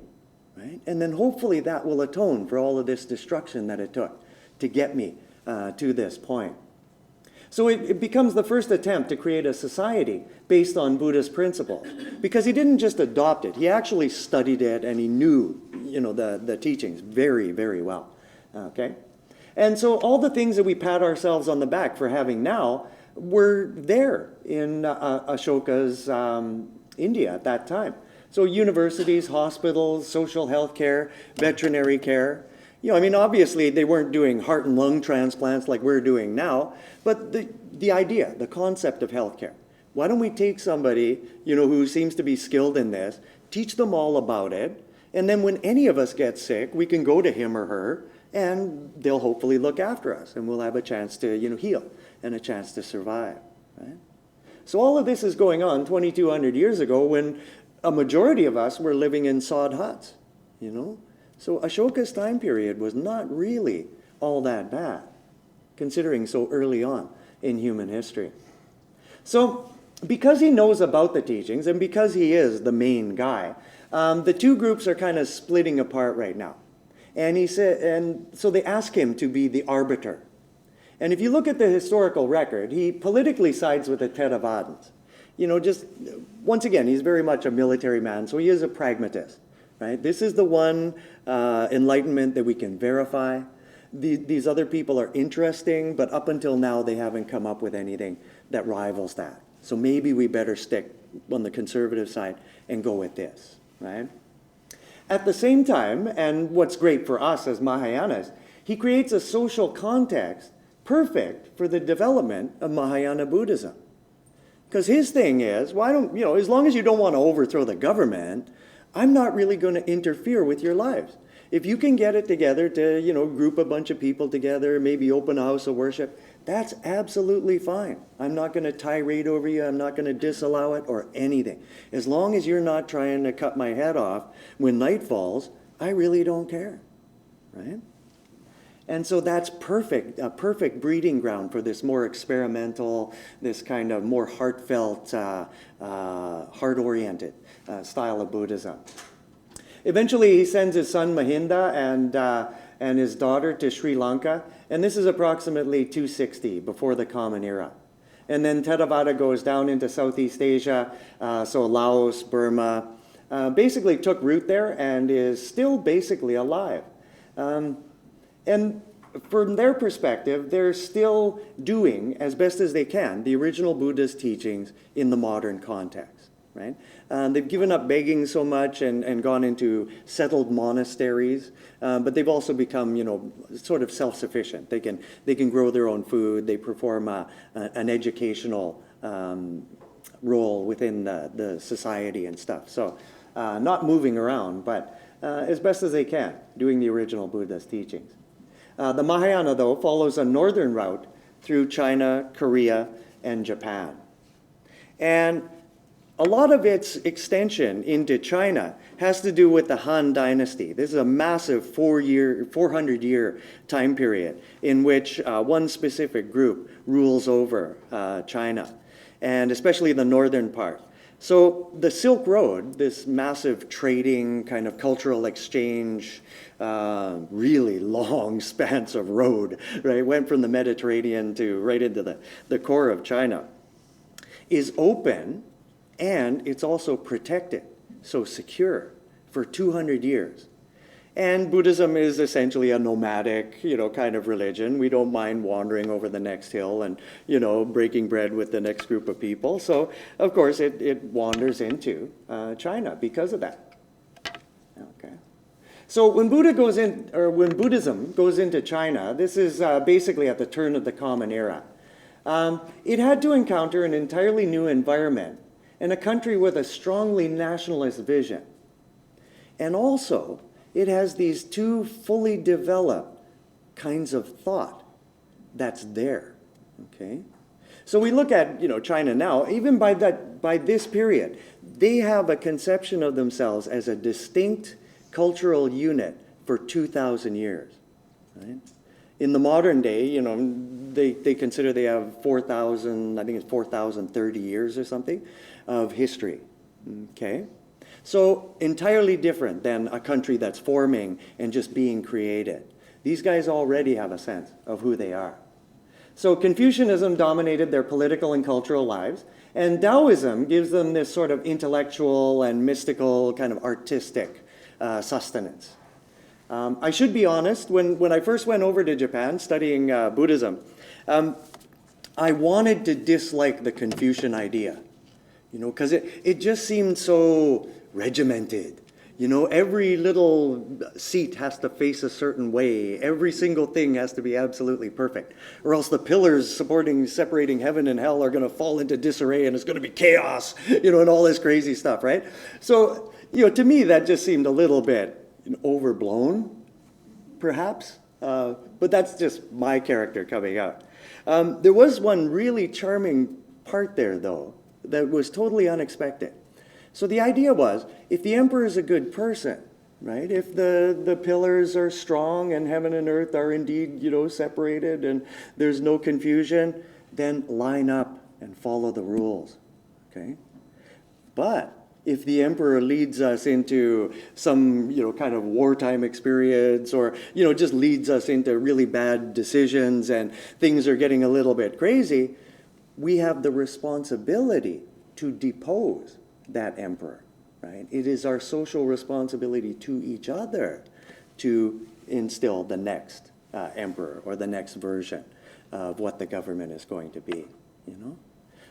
right? And then hopefully that will atone for all of this destruction that it took to get me to this point. So it becomes the first attempt to create a society based on Buddhist principles, because he didn't just adopt it, he actually studied it and he knew, the teachings very, very well, okay? And so all the things that we pat ourselves on the back for having now were there in Ashoka's India at that time. So universities, hospitals, social health care, veterinary care. Obviously they weren't doing heart and lung transplants like we're doing now, but the idea, the concept of healthcare. Why don't we take somebody, who seems to be skilled in this, teach them all about it, and then when any of us get sick, we can go to him or her, and they'll hopefully look after us, and we'll have a chance to, heal and a chance to survive, right? So all of this is going on 2,200 years ago when a majority of us were living in sod huts, So Ashoka's time period was not really all that bad, considering so early on in human history. So because he knows about the teachings and because he is the main guy, the two groups are kind of splitting apart right now. And so they ask him to be the arbiter. And if you look at the historical record, he politically sides with the Theravadins. Once again, he's very much a military man, so he is a pragmatist. Right? This is the one enlightenment that we can verify. These other people are interesting, but up until now they haven't come up with anything that rivals that. So maybe we better stick on the conservative side and go with this, right? At the same time, and what's great for us as Mahayanas, he creates a social context perfect for the development of Mahayana Buddhism. Because his thing is, as long as you don't want to overthrow the government, I'm not really going to interfere with your lives. If you can get it together to, group a bunch of people together, maybe open a house of worship, that's absolutely fine. I'm not going to tirade over you. I'm not going to disallow it or anything. As long as you're not trying to cut my head off when night falls, I really don't care, right? And so that's a perfect breeding ground for this more experimental, this kind of more heartfelt, heart-oriented style of Buddhism. Eventually, he sends his son Mahinda and his daughter to Sri Lanka, and this is approximately 260 before the Common Era. And then Theravada goes down into Southeast Asia, so Laos, Burma, basically took root there and is still basically alive. And from their perspective, they're still doing, as best as they can, the original Buddhist teachings in the modern context, right? They've given up begging so much and gone into settled monasteries, but they've also become, sort of self-sufficient. They can grow their own food. They perform an educational role within the society and stuff. So not moving around, but as best as they can, doing the original Buddhist teachings. The Mahayana, though, follows a northern route through China, Korea, and Japan. And a lot of its extension into China has to do with the Han Dynasty. This is a massive 400-year time period in which one specific group rules over China, and especially the northern part. So the Silk Road, this massive trading kind of cultural exchange, really long spans of road, right, went from the Mediterranean to right into the core of China, is open, and it's also protected, so secure, for 200 years. And Buddhism is essentially a nomadic, kind of religion. We don't mind wandering over the next hill and, breaking bread with the next group of people. So, of course, it wanders into China because of that. Okay. So when when Buddhism goes into China, this is basically at the turn of the Common Era. It had to encounter an entirely new environment and a country with a strongly nationalist vision. And also, it has these two fully developed kinds of thought that's there, okay? So we look at, China now, even by this period, they have a conception of themselves as a distinct cultural unit for 2,000 years. Right? In the modern day, they consider they have 4,000, I think it's 4,030 years or something of history. Okay? So entirely different than a country that's forming and just being created. These guys already have a sense of who they are. So Confucianism dominated their political and cultural lives, and Taoism gives them this sort of intellectual and mystical, kind of artistic sustenance. I should be honest, when I first went over to Japan studying Buddhism, I wanted to dislike the Confucian idea, because it just seemed so regimented. Every little seat has to face a certain way. Every single thing has to be absolutely perfect. Or else the pillars separating heaven and hell are going to fall into disarray and it's going to be chaos, and all this crazy stuff, right? So, to me, that just seemed a little bit overblown, perhaps. But that's just my character coming out. There was one really charming part there, though, that was totally unexpected. So the idea was, if the emperor is a good person, right? If the pillars are strong and heaven and earth are indeed, separated and there's no confusion, then line up and follow the rules, okay? But if the emperor leads us into some, kind of wartime experience or, just leads us into really bad decisions and things are getting a little bit crazy, we have the responsibility to depose that emperor, right? It is our social responsibility to each other to instill the next emperor or the next version of what the government is going to be,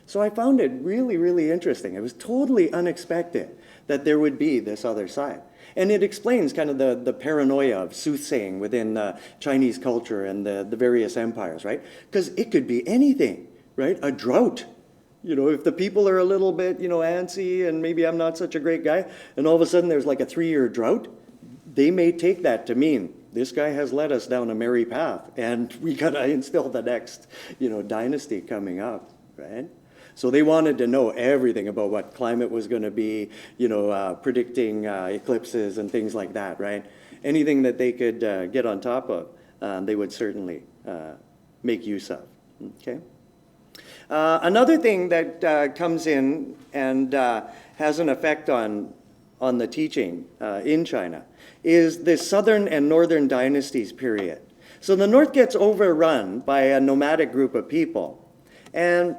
So I found it really, really interesting. It was totally unexpected that there would be this other side. And it explains kind of the paranoia of soothsaying within Chinese culture and the various empires, right? Because it could be anything, right? A drought. If the people are a little bit, antsy and maybe I'm not such a great guy, and all of a sudden there's like a 3-year drought, they may take that to mean this guy has led us down a merry path and we got to instill the next, dynasty coming up, right? So they wanted to know everything about what climate was going to be, predicting eclipses and things like that, right? Anything that they could get on top of, they would certainly make use of, okay? Another thing that comes in and has an effect on the teaching in China is the southern and northern dynasties period. So the north gets overrun by a nomadic group of people. And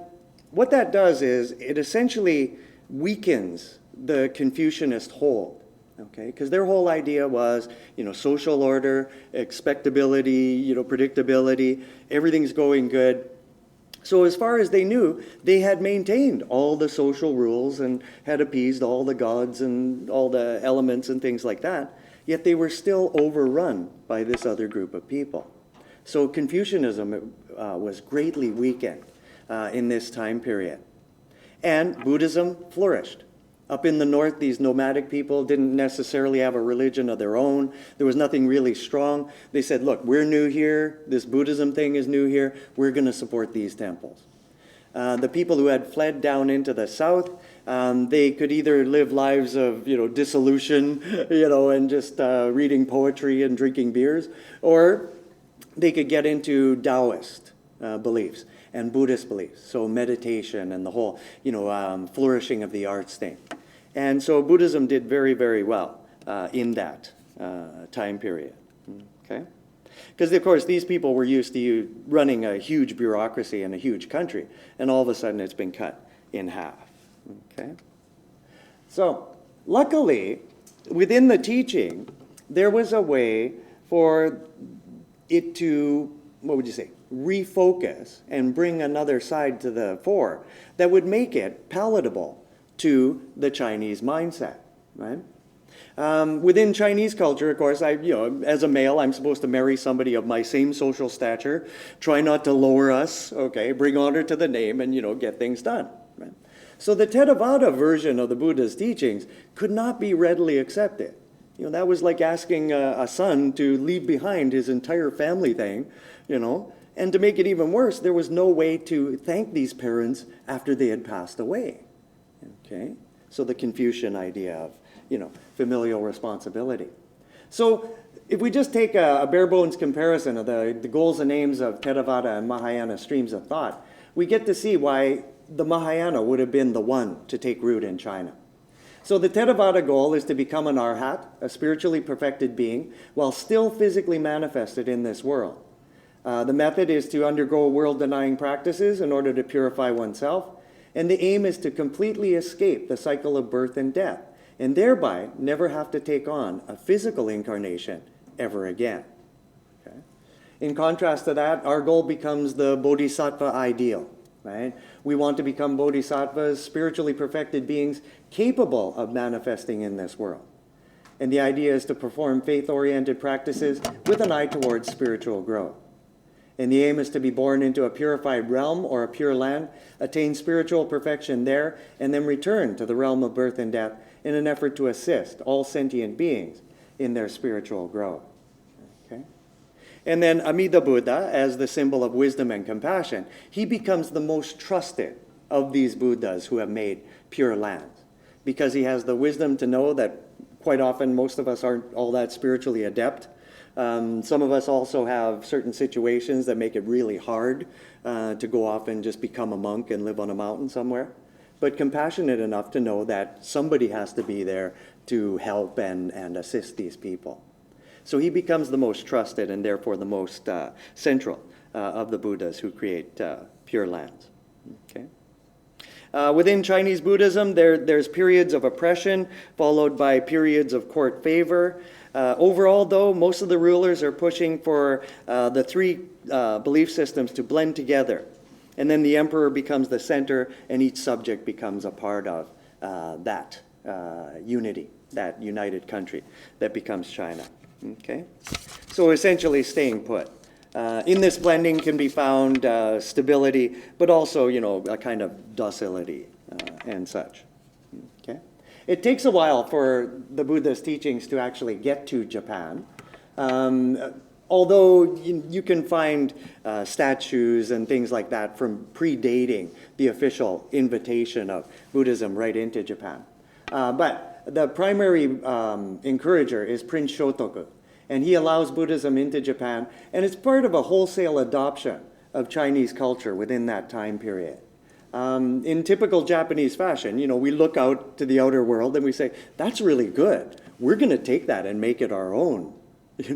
what that does is it essentially weakens the Confucianist hold. Okay, because their whole idea was, social order, expectability, predictability, everything's going good. So as far as they knew, they had maintained all the social rules and had appeased all the gods and all the elements and things like that, yet they were still overrun by this other group of people. So Confucianism was greatly weakened in this time period. And Buddhism flourished. Up in the north, these nomadic people didn't necessarily have a religion of their own. There was nothing really strong. They said, look, we're new here. This Buddhism thing is new here. We're going to support these temples. The people who had fled down into the south, they could either live lives of, dissolution, and just reading poetry and drinking beers, or they could get into Taoist beliefs and Buddhist beliefs, so meditation and the whole, flourishing of the arts thing. And so Buddhism did very, very well in that time period, okay? Because, of course, these people were used to running a huge bureaucracy in a huge country, and all of a sudden it's been cut in half, okay? So, luckily, within the teaching, there was a way for it to, refocus and bring another side to the fore that would make it palatable to the Chinese mindset, right? Within Chinese culture, of course, as a male, I'm supposed to marry somebody of my same social stature, try not to lower us, okay, bring honor to the name, and, get things done, right? So the Theravada version of the Buddha's teachings could not be readily accepted. That was like asking a son to leave behind his entire family thing, And to make it even worse, there was no way to thank these parents after they had passed away. Okay? So the Confucian idea of, familial responsibility. So if we just take a bare bones comparison of the goals and aims of Theravada and Mahayana streams of thought, we get to see why the Mahayana would have been the one to take root in China. So the Theravada goal is to become an arhat, a spiritually perfected being, while still physically manifested in this world. The method is to undergo world-denying practices in order to purify oneself, and the aim is to completely escape the cycle of birth and death, and thereby never have to take on a physical incarnation ever again. Okay? In contrast to that, our goal becomes the bodhisattva ideal. Right? We want to become bodhisattvas, spiritually perfected beings capable of manifesting in this world. And the idea is to perform faith-oriented practices with an eye towards spiritual growth. And the aim is to be born into a purified realm or a pure land, attain spiritual perfection there, and then return to the realm of birth and death in an effort to assist all sentient beings in their spiritual growth. Okay? And then Amida Buddha, as the symbol of wisdom and compassion, he becomes the most trusted of these Buddhas who have made pure lands, because he has the wisdom to know that quite often most of us aren't all that spiritually adept. Some of us also have certain situations that make it really hard to go off and just become a monk and live on a mountain somewhere, but compassionate enough to know that somebody has to be there to help and assist these people. So he becomes the most trusted and therefore the most central of the Buddhas who create pure lands. Okay. Within Chinese Buddhism, there's periods of oppression followed by periods of court favor. Overall, though, most of the rulers are pushing for the three belief systems to blend together. And then the emperor becomes the center, and each subject becomes a part of that unity, that united country that becomes China. Okay? So essentially staying put. In this blending can be found stability, but also, a kind of docility and such. Okay? It takes a while for the Buddha's teachings to actually get to Japan. Although you can find statues and things like that from predating the official invitation of Buddhism right into Japan. But the primary encourager is Prince Shotoku, and he allows Buddhism into Japan, and it's part of a wholesale adoption of Chinese culture within that time period. In typical Japanese fashion, we look out to the outer world and we say, that's really good. We're going to take that and make it our own,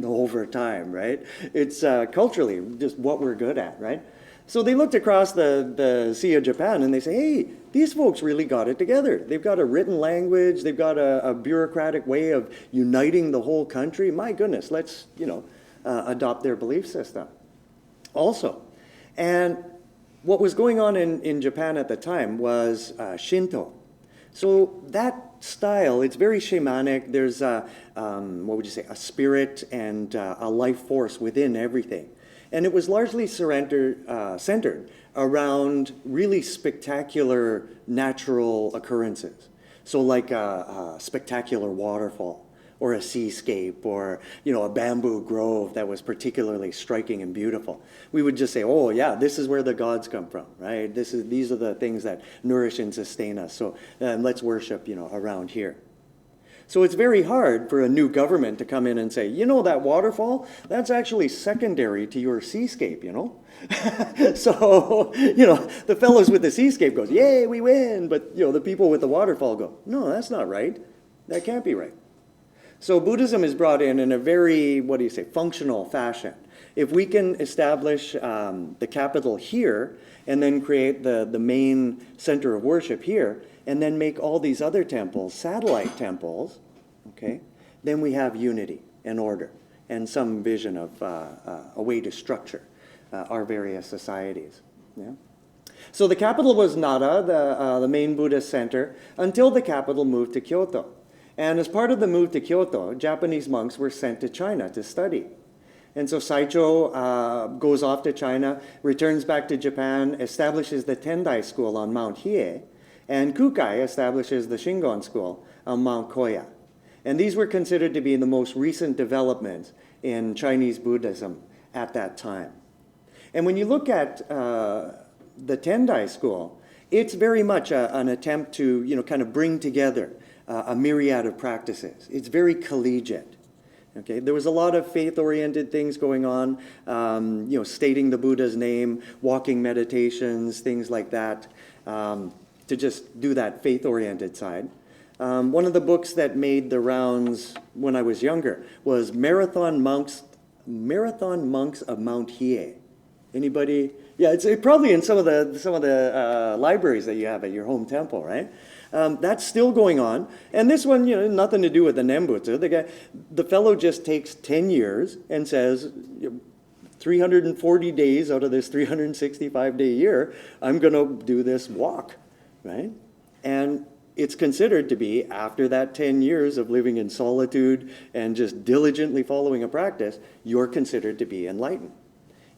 over time, right? It's culturally just what we're good at, right? So they looked across the Sea of Japan and they say, hey, these folks really got it together. They've got a written language. They've got a bureaucratic way of uniting the whole country. My goodness, let's, adopt their belief system also. And what was going on in Japan at the time was Shinto. So that style, it's very shamanic. There's, a spirit and a life force within everything. And it was largely centered around really spectacular natural occurrences. So like a spectacular waterfall, or a seascape, or a bamboo grove that was particularly striking and beautiful. We would just say, oh yeah, this is where the gods come from, right? These are the things that nourish and sustain us. So let's worship, around here. So it's very hard for a new government to come in and say, that waterfall, that's actually secondary to your seascape, So, the fellows with the seascape goes, yay, we win. But, the people with the waterfall go, no, that's not right. That can't be right. So Buddhism is brought in a very, functional fashion. If we can establish the capital here and then create the main center of worship here and then make all these other temples satellite temples, okay, then we have unity and order and some vision of a way to structure our various societies. Yeah? So the capital was Nara, the main Buddhist center, until the capital moved to Kyoto. And as part of the move to Kyoto, Japanese monks were sent to China to study. And so Saicho goes off to China, returns back to Japan, establishes the Tendai school on Mount Hiei, and Kukai establishes the Shingon school on Mount Koya. And these were considered to be the most recent developments in Chinese Buddhism at that time. And when you look at the Tendai school, it's very much an attempt to, kind of bring together a myriad of practices. It's very collegiate. Okay, there was a lot of faith-oriented things going on, stating the Buddha's name, walking meditations, things like that, to just do that faith-oriented side. One of the books that made the rounds when I was younger was Marathon Monks of Mount Hiei. Anybody? Yeah, it's probably in some of the libraries that you have at your home temple, right? That's still going on. And this one, nothing to do with the Nembutsu. The fellow just takes 10 years and says, 340 days out of this 365-day year, I'm going to do this walk, right? And it's considered to be, after that 10 years of living in solitude and just diligently following a practice, you're considered to be enlightened.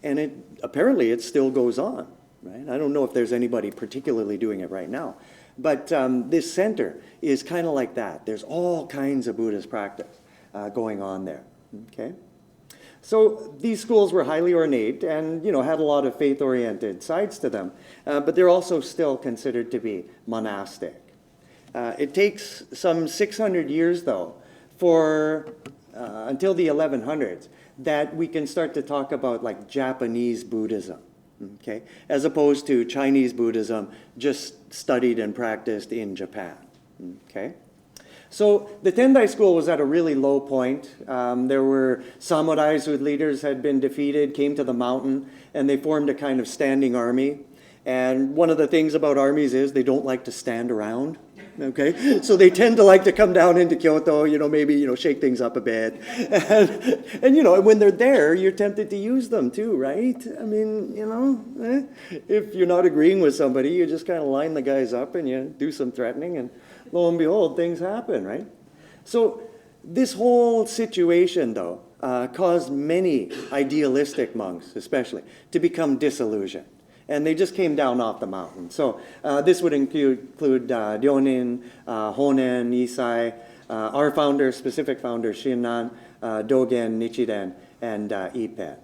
And apparently it still goes on, right? I don't know if there's anybody particularly doing it right now. But this center is kind of like that. There's all kinds of Buddhist practice going on there, okay? So these schools were highly ornate and, had a lot of faith-oriented sides to them. But they're also still considered to be monastic. It takes some 600 years, though, until the 1100s, that we can start to talk about like Japanese Buddhism, okay, as opposed to Chinese Buddhism just studied and practiced in Japan, okay. So the Tendai school was at a really low point. There were samurais whose leaders had been defeated, came to the mountain, and they formed a kind of standing army. And one of the things about armies is they don't like to stand around, okay? So they tend to like to come down into Kyoto, maybe, shake things up a bit. And when they're there, you're tempted to use them too, right? I mean, if you're not agreeing with somebody, you just kind of line the guys up and you do some threatening, and lo and behold, things happen, right? So this whole situation, though, caused many idealistic monks, especially, to become disillusioned. And they just came down off the mountain. So this would include Ryonin, Honen, Isai, our specific founder, Shinran, Dogen, Nichiren, and Ippen.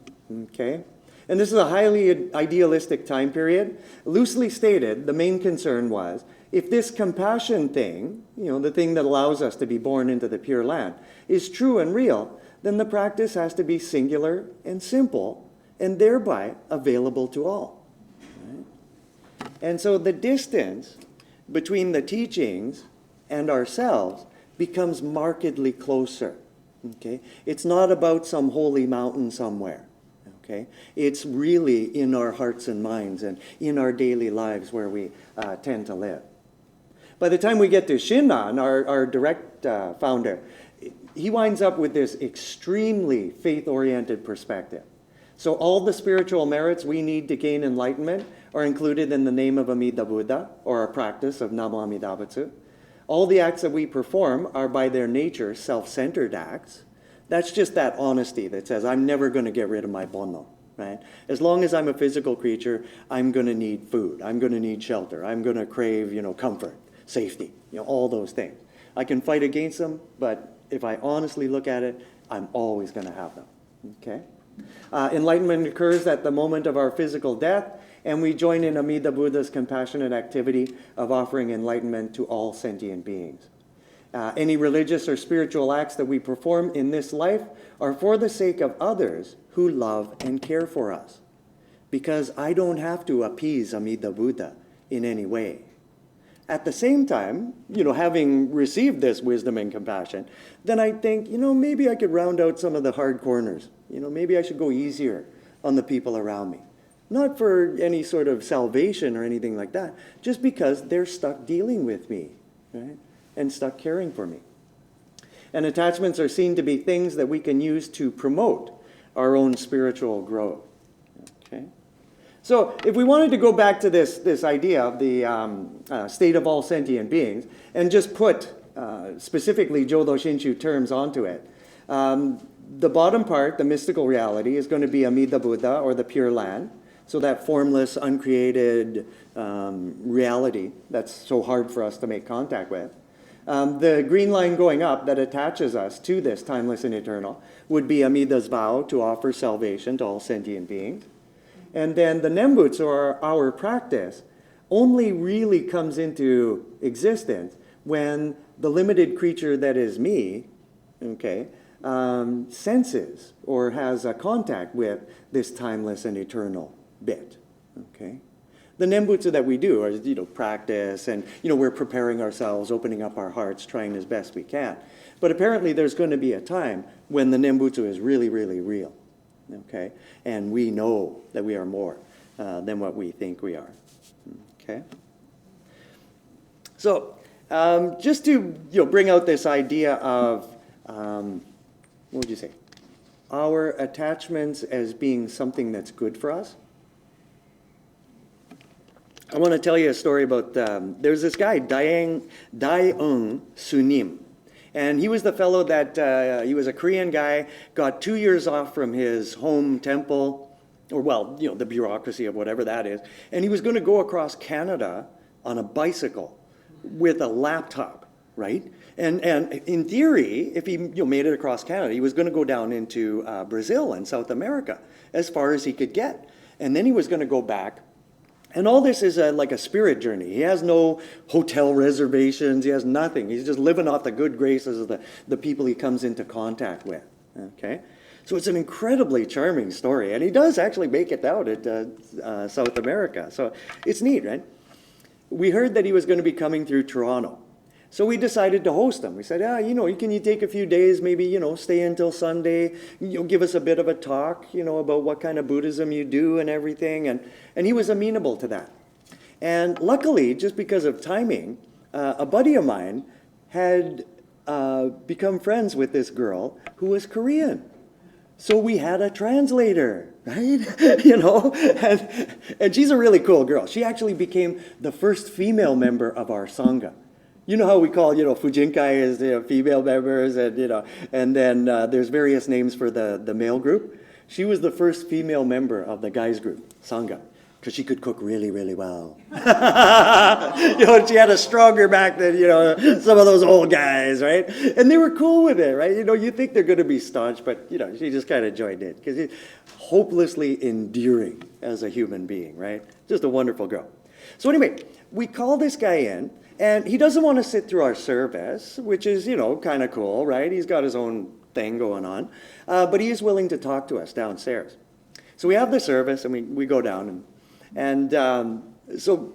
Okay? And this is a highly idealistic time period. Loosely stated, the main concern was, if this compassion thing, the thing that allows us to be born into the Pure Land, is true and real, then the practice has to be singular and simple, and thereby available to all. And so the distance between the teachings and ourselves becomes markedly closer, okay? It's not about some holy mountain somewhere, okay? It's really in our hearts and minds and in our daily lives where we tend to live. By the time we get to Shinran, our direct founder, he winds up with this extremely faith-oriented perspective. So all the spiritual merits we need to gain enlightenment are included in the name of Amida Buddha, or our practice of Namo Amida Butsu. All the acts that we perform are by their nature self-centered acts. That's just that honesty that says, I'm never going to get rid of my bono, right? As long as I'm a physical creature, I'm going to need food. I'm going to need shelter. I'm going to crave, comfort, safety, all those things. I can fight against them, but if I honestly look at it, I'm always going to have them, okay? Enlightenment occurs at the moment of our physical death, and we join in Amida Buddha's compassionate activity of offering enlightenment to all sentient beings. Any religious or spiritual acts that we perform in this life are for the sake of others who love and care for us, because I don't have to appease Amida Buddha in any way. At the same time, having received this wisdom and compassion, then I think, maybe I could round out some of the hard corners. Maybe I should go easier on the people around me. Not for any sort of salvation or anything like that, just because they're stuck dealing with me, right? And stuck caring for me. And attachments are seen to be things that we can use to promote our own spiritual growth. Okay? So if we wanted to go back to this idea of the state of all sentient beings and just put specifically Jodo Shinshu terms onto it, the bottom part, the mystical reality, is going to be Amida Buddha, or the Pure Land. So that formless, uncreated reality that's so hard for us to make contact with. The green line going up that attaches us to this timeless and eternal would be Amida's vow to offer salvation to all sentient beings. And then the Nembutsu, or our practice, only really comes into existence when the limited creature that is me, okay, senses or has a contact with this timeless and eternal bit, okay? The Nembutsu that we do are, practice, and, we're preparing ourselves, opening up our hearts, trying as best we can. But apparently there's going to be a time when the Nembutsu is really, really real, okay? And we know that we are more than what we think we are, okay? So just to, bring out this idea of, what would you say? Our attachments as being something that's good for us. I want to tell you a story about, there's this guy, Daeung Sunim. And he was the fellow that, he was a Korean guy, got 2 years off from his home temple, or the bureaucracy of whatever that is. And he was going to go across Canada on a bicycle with a laptop, right? And in theory, if he made it across Canada, he was going to go down into Brazil and South America as far as he could get. And then he was going to go back. And all this is like a spirit journey. He has no hotel reservations. He has nothing. He's just living off the good graces of the people he comes into contact with. Okay? So it's an incredibly charming story. And he does actually make it out at South America. So it's neat, right? We heard that he was going to be coming through Toronto. So we decided to host him. We said, can you take a few days, maybe, stay until Sunday, give us a bit of a talk, about what kind of Buddhism you do and everything. And he was amenable to that. And luckily, just because of timing, a buddy of mine had become friends with this girl who was Korean. So we had a translator, right? And she's a really cool girl. She actually became the first female member of our Sangha. You know how we call, Fujinkai as female members, and then there's various names for the male group. She was the first female member of the guys group, Sangha, because she could cook really, really well. She had a stronger back than, some of those old guys, right? And they were cool with it, right? You think they're going to be staunch, but, she just kind of joined in, because it's hopelessly endearing as a human being, right? Just a wonderful girl. So anyway, we call this guy in. And he doesn't want to sit through our service, which is, kind of cool, right? He's got his own thing going on. But he is willing to talk to us downstairs. So we have the service, and we go down. And so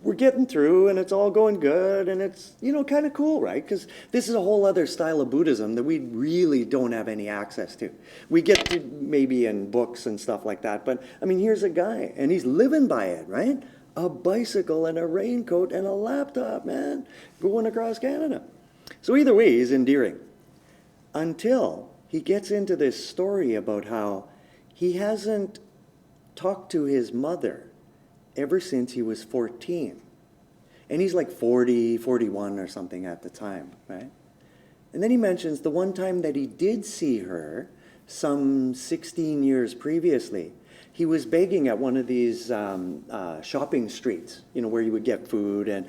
we're getting through, and it's all going good. And it's, kind of cool, right? Because this is a whole other style of Buddhism that we really don't have any access to. We get to maybe in books and stuff like that. But, here's a guy, and he's living by it, right? A bicycle and a raincoat and a laptop, man, going across Canada. So either way, he's endearing. Until he gets into this story about how he hasn't talked to his mother ever since he was 14. And he's like 40, 41 or something at the time, right? And then he mentions the one time that he did see her, some 16 years previously. He was begging at one of these shopping streets, where you would get food and,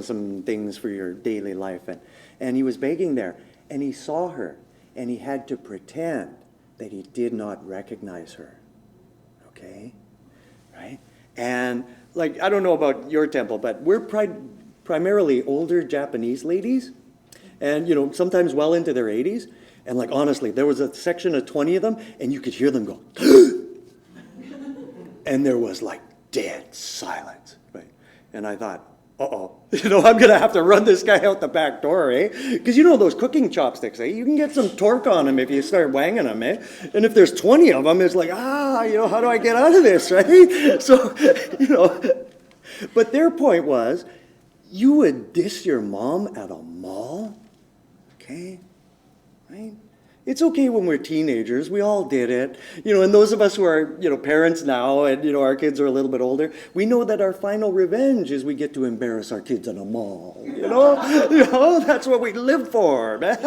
some things for your daily life. And he was begging there, and he saw her, and he had to pretend that he did not recognize her. Okay? Right? And, I don't know about your temple, but we're primarily older Japanese ladies, and, sometimes well into their 80s. And, honestly, there was a section of 20 of them, and you could hear them go, and there was dead silence, right? And I thought, uh-oh, I'm going to have to run this guy out the back door, eh? Because those cooking chopsticks, eh? You can get some torque on them if you start wanging them, eh? And if there's 20 of them, it's how do I get out of this, right? So, but their point was, you would diss your mom at a mall, okay, right? It's okay when we're teenagers. We all did it. And those of us who are, parents now and, our kids are a little bit older, we know that our final revenge is we get to embarrass our kids in a mall. That's what we live for, man.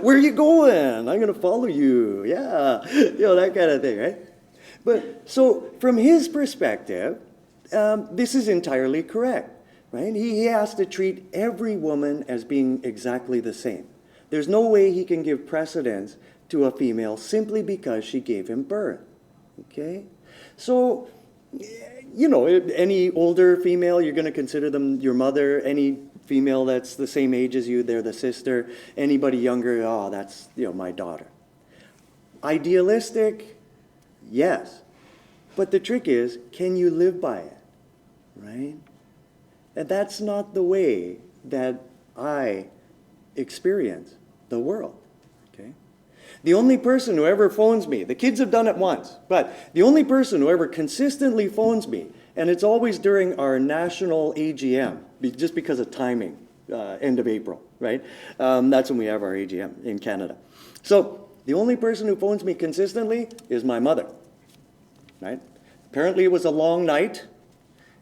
Where are you going? I'm going to follow you. Yeah. That kind of thing, right? But so from his perspective, this is entirely correct, right? He has to treat every woman as being exactly the same. There's no way he can give precedence to a female simply because she gave him birth, okay? So, any older female, you're going to consider them your mother. Any female that's the same age as you, they're the sister. Anybody younger, oh, that's, my daughter. Idealistic, yes. But the trick is, can you live by it, right? And that's not the way that I experience the world, okay? The only person who ever phones me, the kids have done it once, but the only person who ever consistently phones me, and it's always during our national AGM, just because of timing, end of April, right? That's when we have our AGM in Canada. So the only person who phones me consistently is my mother, right? Apparently it was a long night,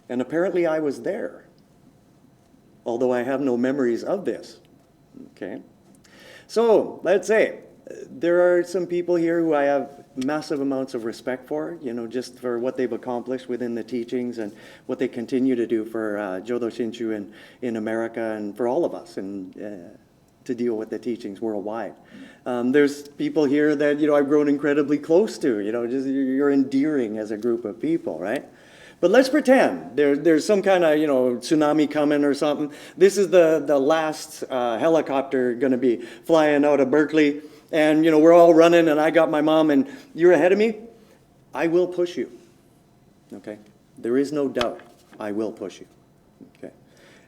and apparently I was there, although I have no memories of this, okay? So let's say there are some people here who I have massive amounts of respect for, just for what they've accomplished within the teachings and what they continue to do for Jodo Shinshu in America and for all of us and to deal with the teachings worldwide. There's people here that, I've grown incredibly close to, just you're endearing as a group of people, right? But let's pretend there's some kind of, tsunami coming or something. This is the last helicopter going to be flying out of Berkeley. And, we're all running, and I got my mom, and you're ahead of me. I will push you, okay? There is no doubt I will push you, okay?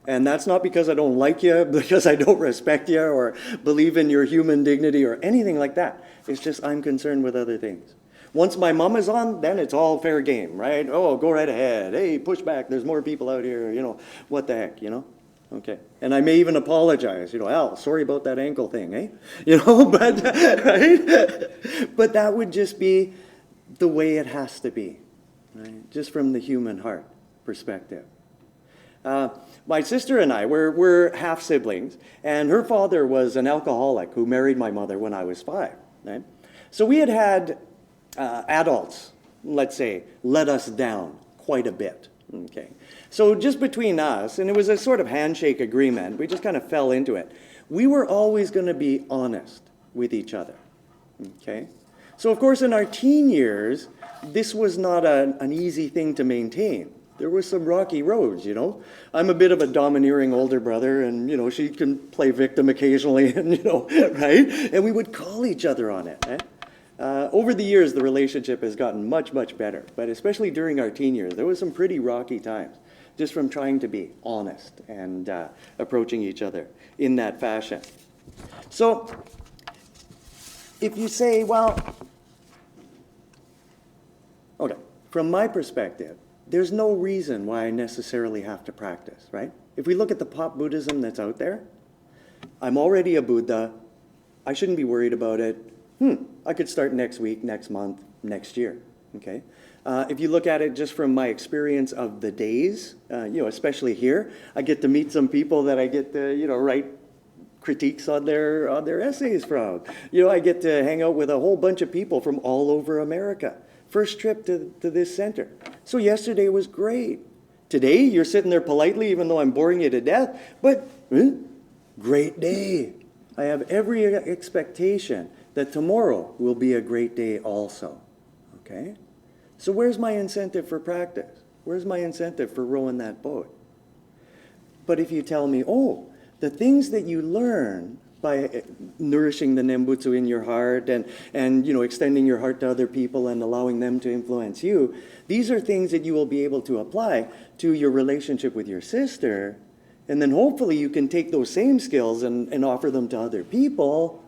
And that's not because I don't like you, because I don't respect you, or believe in your human dignity, or anything like that. It's just I'm concerned with other things. Once my mom is on, then it's all fair game, right? Oh, go right ahead. Hey, push back. There's more people out here, what the heck, Okay. And I may even apologize, Al, sorry about that ankle thing, eh? But, right? But that would just be the way it has to be, right? Just from the human heart perspective. My sister and I, we're half siblings, and her father was an alcoholic who married my mother when I was 5, right? So we had adults, let's say, let us down quite a bit, okay? So just between us, and it was a sort of handshake agreement, we just kind of fell into it. We were always going to be honest with each other, okay? So of course in our teen years, this was not an easy thing to maintain. There were some rocky roads, I'm a bit of a domineering older brother, and, she can play victim occasionally, and, right? And we would call each other on it, right? Over the years, the relationship has gotten much, much better, but especially during our teen years, there was some pretty rocky times, just from trying to be honest and approaching each other in that fashion. So, if you say, well, okay, from my perspective, there's no reason why I necessarily have to practice, right? If we look at the pop Buddhism that's out there, I'm already a Buddha, I shouldn't be worried about it. I could start next week, next month, next year, okay? If you look at it just from my experience of the days, especially here, I get to meet some people that I get to, write critiques on their essays from. I get to hang out with a whole bunch of people from all over America. First trip to this center. So yesterday was great. Today, you're sitting there politely, even though I'm boring you to death, but great day. I have every expectation that tomorrow will be a great day also, okay? So where's my incentive for practice? Where's my incentive for rowing that boat? But if you tell me, oh, the things that you learn by nourishing the Nembutsu in your heart and extending your heart to other people and allowing them to influence you, these are things that you will be able to apply to your relationship with your sister, and then hopefully you can take those same skills and offer them to other people.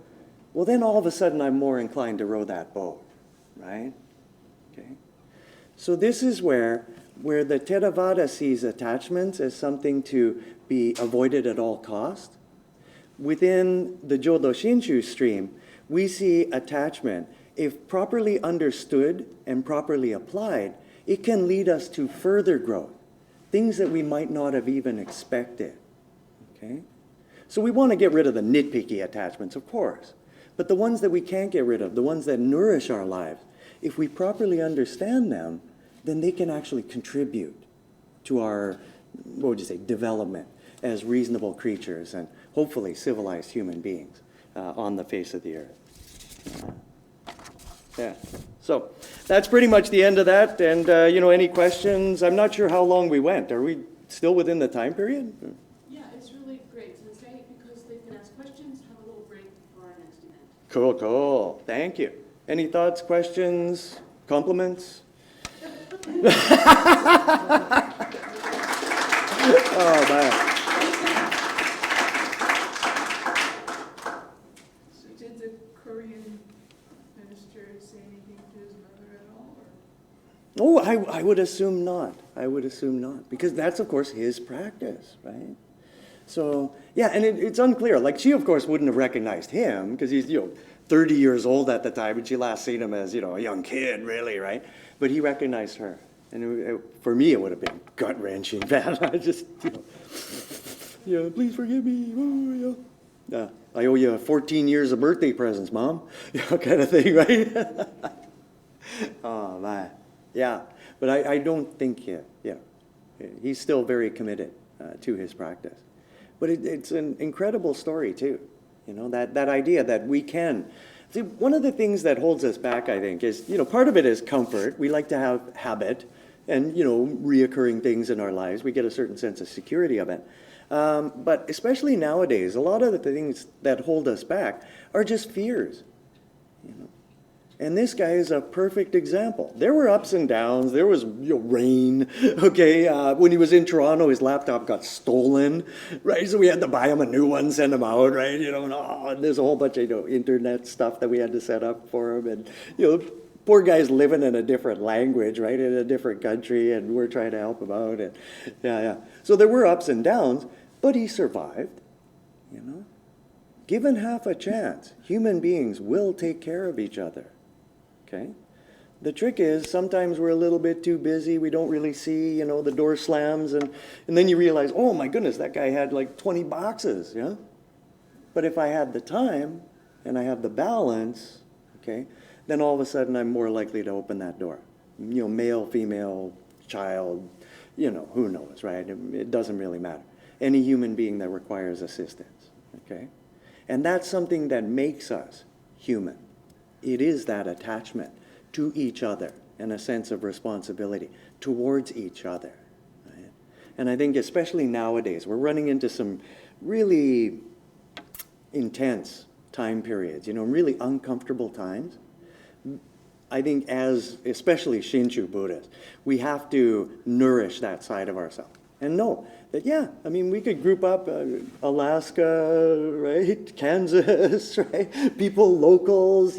Well, then all of a sudden I'm more inclined to row that boat, right? Okay. So this is where the Theravada sees attachments as something to be avoided at all cost. Within the Jodo Shinshu stream, we see attachment. If properly understood and properly applied, it can lead us to further growth, things that we might not have even expected, okay? So we want to get rid of the nitpicky attachments, of course. But the ones that we can't get rid of, the ones that nourish our lives, if we properly understand them, then they can actually contribute to our, development as reasonable creatures and hopefully civilized human beings on the face of the earth. Yeah. So that's pretty much the end of that. And, any questions? I'm not sure how long we went. Are we still within the time period? Yeah, it's really great. Sensei, because they can ask questions, have a little break for our next event. Cool, cool. Thank you. Any thoughts, questions, compliments? Oh, man. So did the Korean minister say anything to his mother at all? Or? Oh, I would assume not. I would assume not. Because that's, of course, his practice, right? So, yeah, and it's unclear. Like, she, of course, wouldn't have recognized him because he's, 30 years old at the time, and she last seen him as, a young kid, really, right? But he recognized her. And for me, it would have been gut-wrenching, man. I just, please forgive me. Oh, yeah. I owe you 14 years of birthday presents, Mom. Kind of thing, right? Oh, man. Yeah. But I don't think, he's still very committed to his practice. But it's an incredible story, too. That idea that we can. See, one of the things that holds us back, I think, is, part of it is comfort. We like to have habit and, reoccurring things in our lives. We get a certain sense of security of it. But especially nowadays, a lot of the things that hold us back are just fears. And this guy is a perfect example. There were ups and downs. There was rain. Okay, when he was in Toronto, his laptop got stolen, right? So we had to buy him a new one, send him out, right? And there's a whole bunch of internet stuff that we had to set up for him, and poor guy's living in a different language, right? In a different country, and we're trying to help him out. And yeah. So there were ups and downs, but he survived. Given half a chance, human beings will take care of each other. Okay? The trick is sometimes we're a little bit too busy. We don't really see, the door slams. And then you realize, oh, my goodness, that guy had like 20 boxes. Yeah? But if I had the time and I have the balance, okay, then all of a sudden I'm more likely to open that door. Male, female, child, who knows, right? It doesn't really matter. Any human being that requires assistance. Okay? And that's something that makes us human. It is that attachment to each other and a sense of responsibility towards each other. Right? And I think especially nowadays, we're running into some really intense time periods, really uncomfortable times. I think especially Shinchu Buddhists, we have to nourish that side of ourselves and know that, we could group up Alaska, right, Kansas, right, people, locals,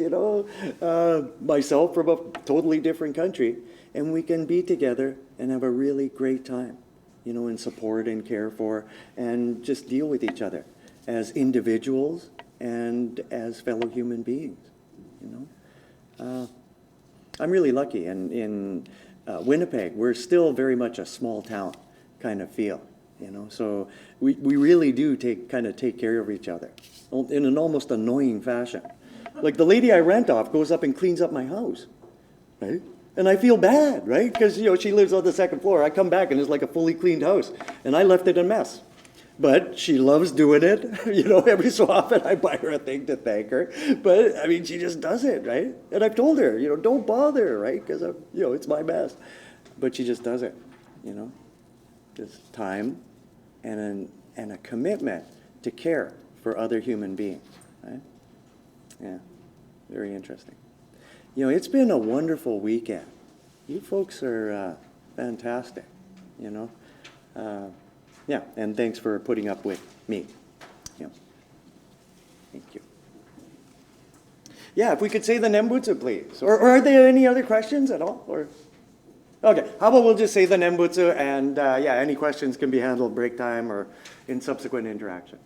myself from a totally different country, and we can be together and have a really great time, and support and care for and just deal with each other as individuals and as fellow human beings, I'm really lucky, and in Winnipeg, we're still very much a small town kind of feel, so we really do take care of each other in an almost annoying fashion. Like the lady I rent off goes up and cleans up my house, right? And I feel bad, right? Because, she lives on the second floor. I come back and it's like a fully cleaned house, and I left it a mess. But she loves doing it. Every so often I buy her a thing to thank her. But, she just does it, right? And I've told her, don't bother, right? Because, it's my mess. But she just does it, Just time and a commitment to care for other human beings, right? Yeah, very interesting. It's been a wonderful weekend. You folks are fantastic, Yeah, and thanks for putting up with me. Thank you. Yeah, if we could say the Nembutsu, please. Or are there any other questions at all? Or okay, how about we'll just say the Nembutsu, and any questions can be handled break time or in subsequent interaction.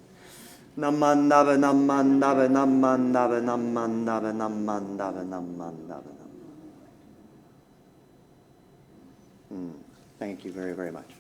Namman nava namman nava namman nava namman nava namman nava namman nava nam. Thank you very, very much.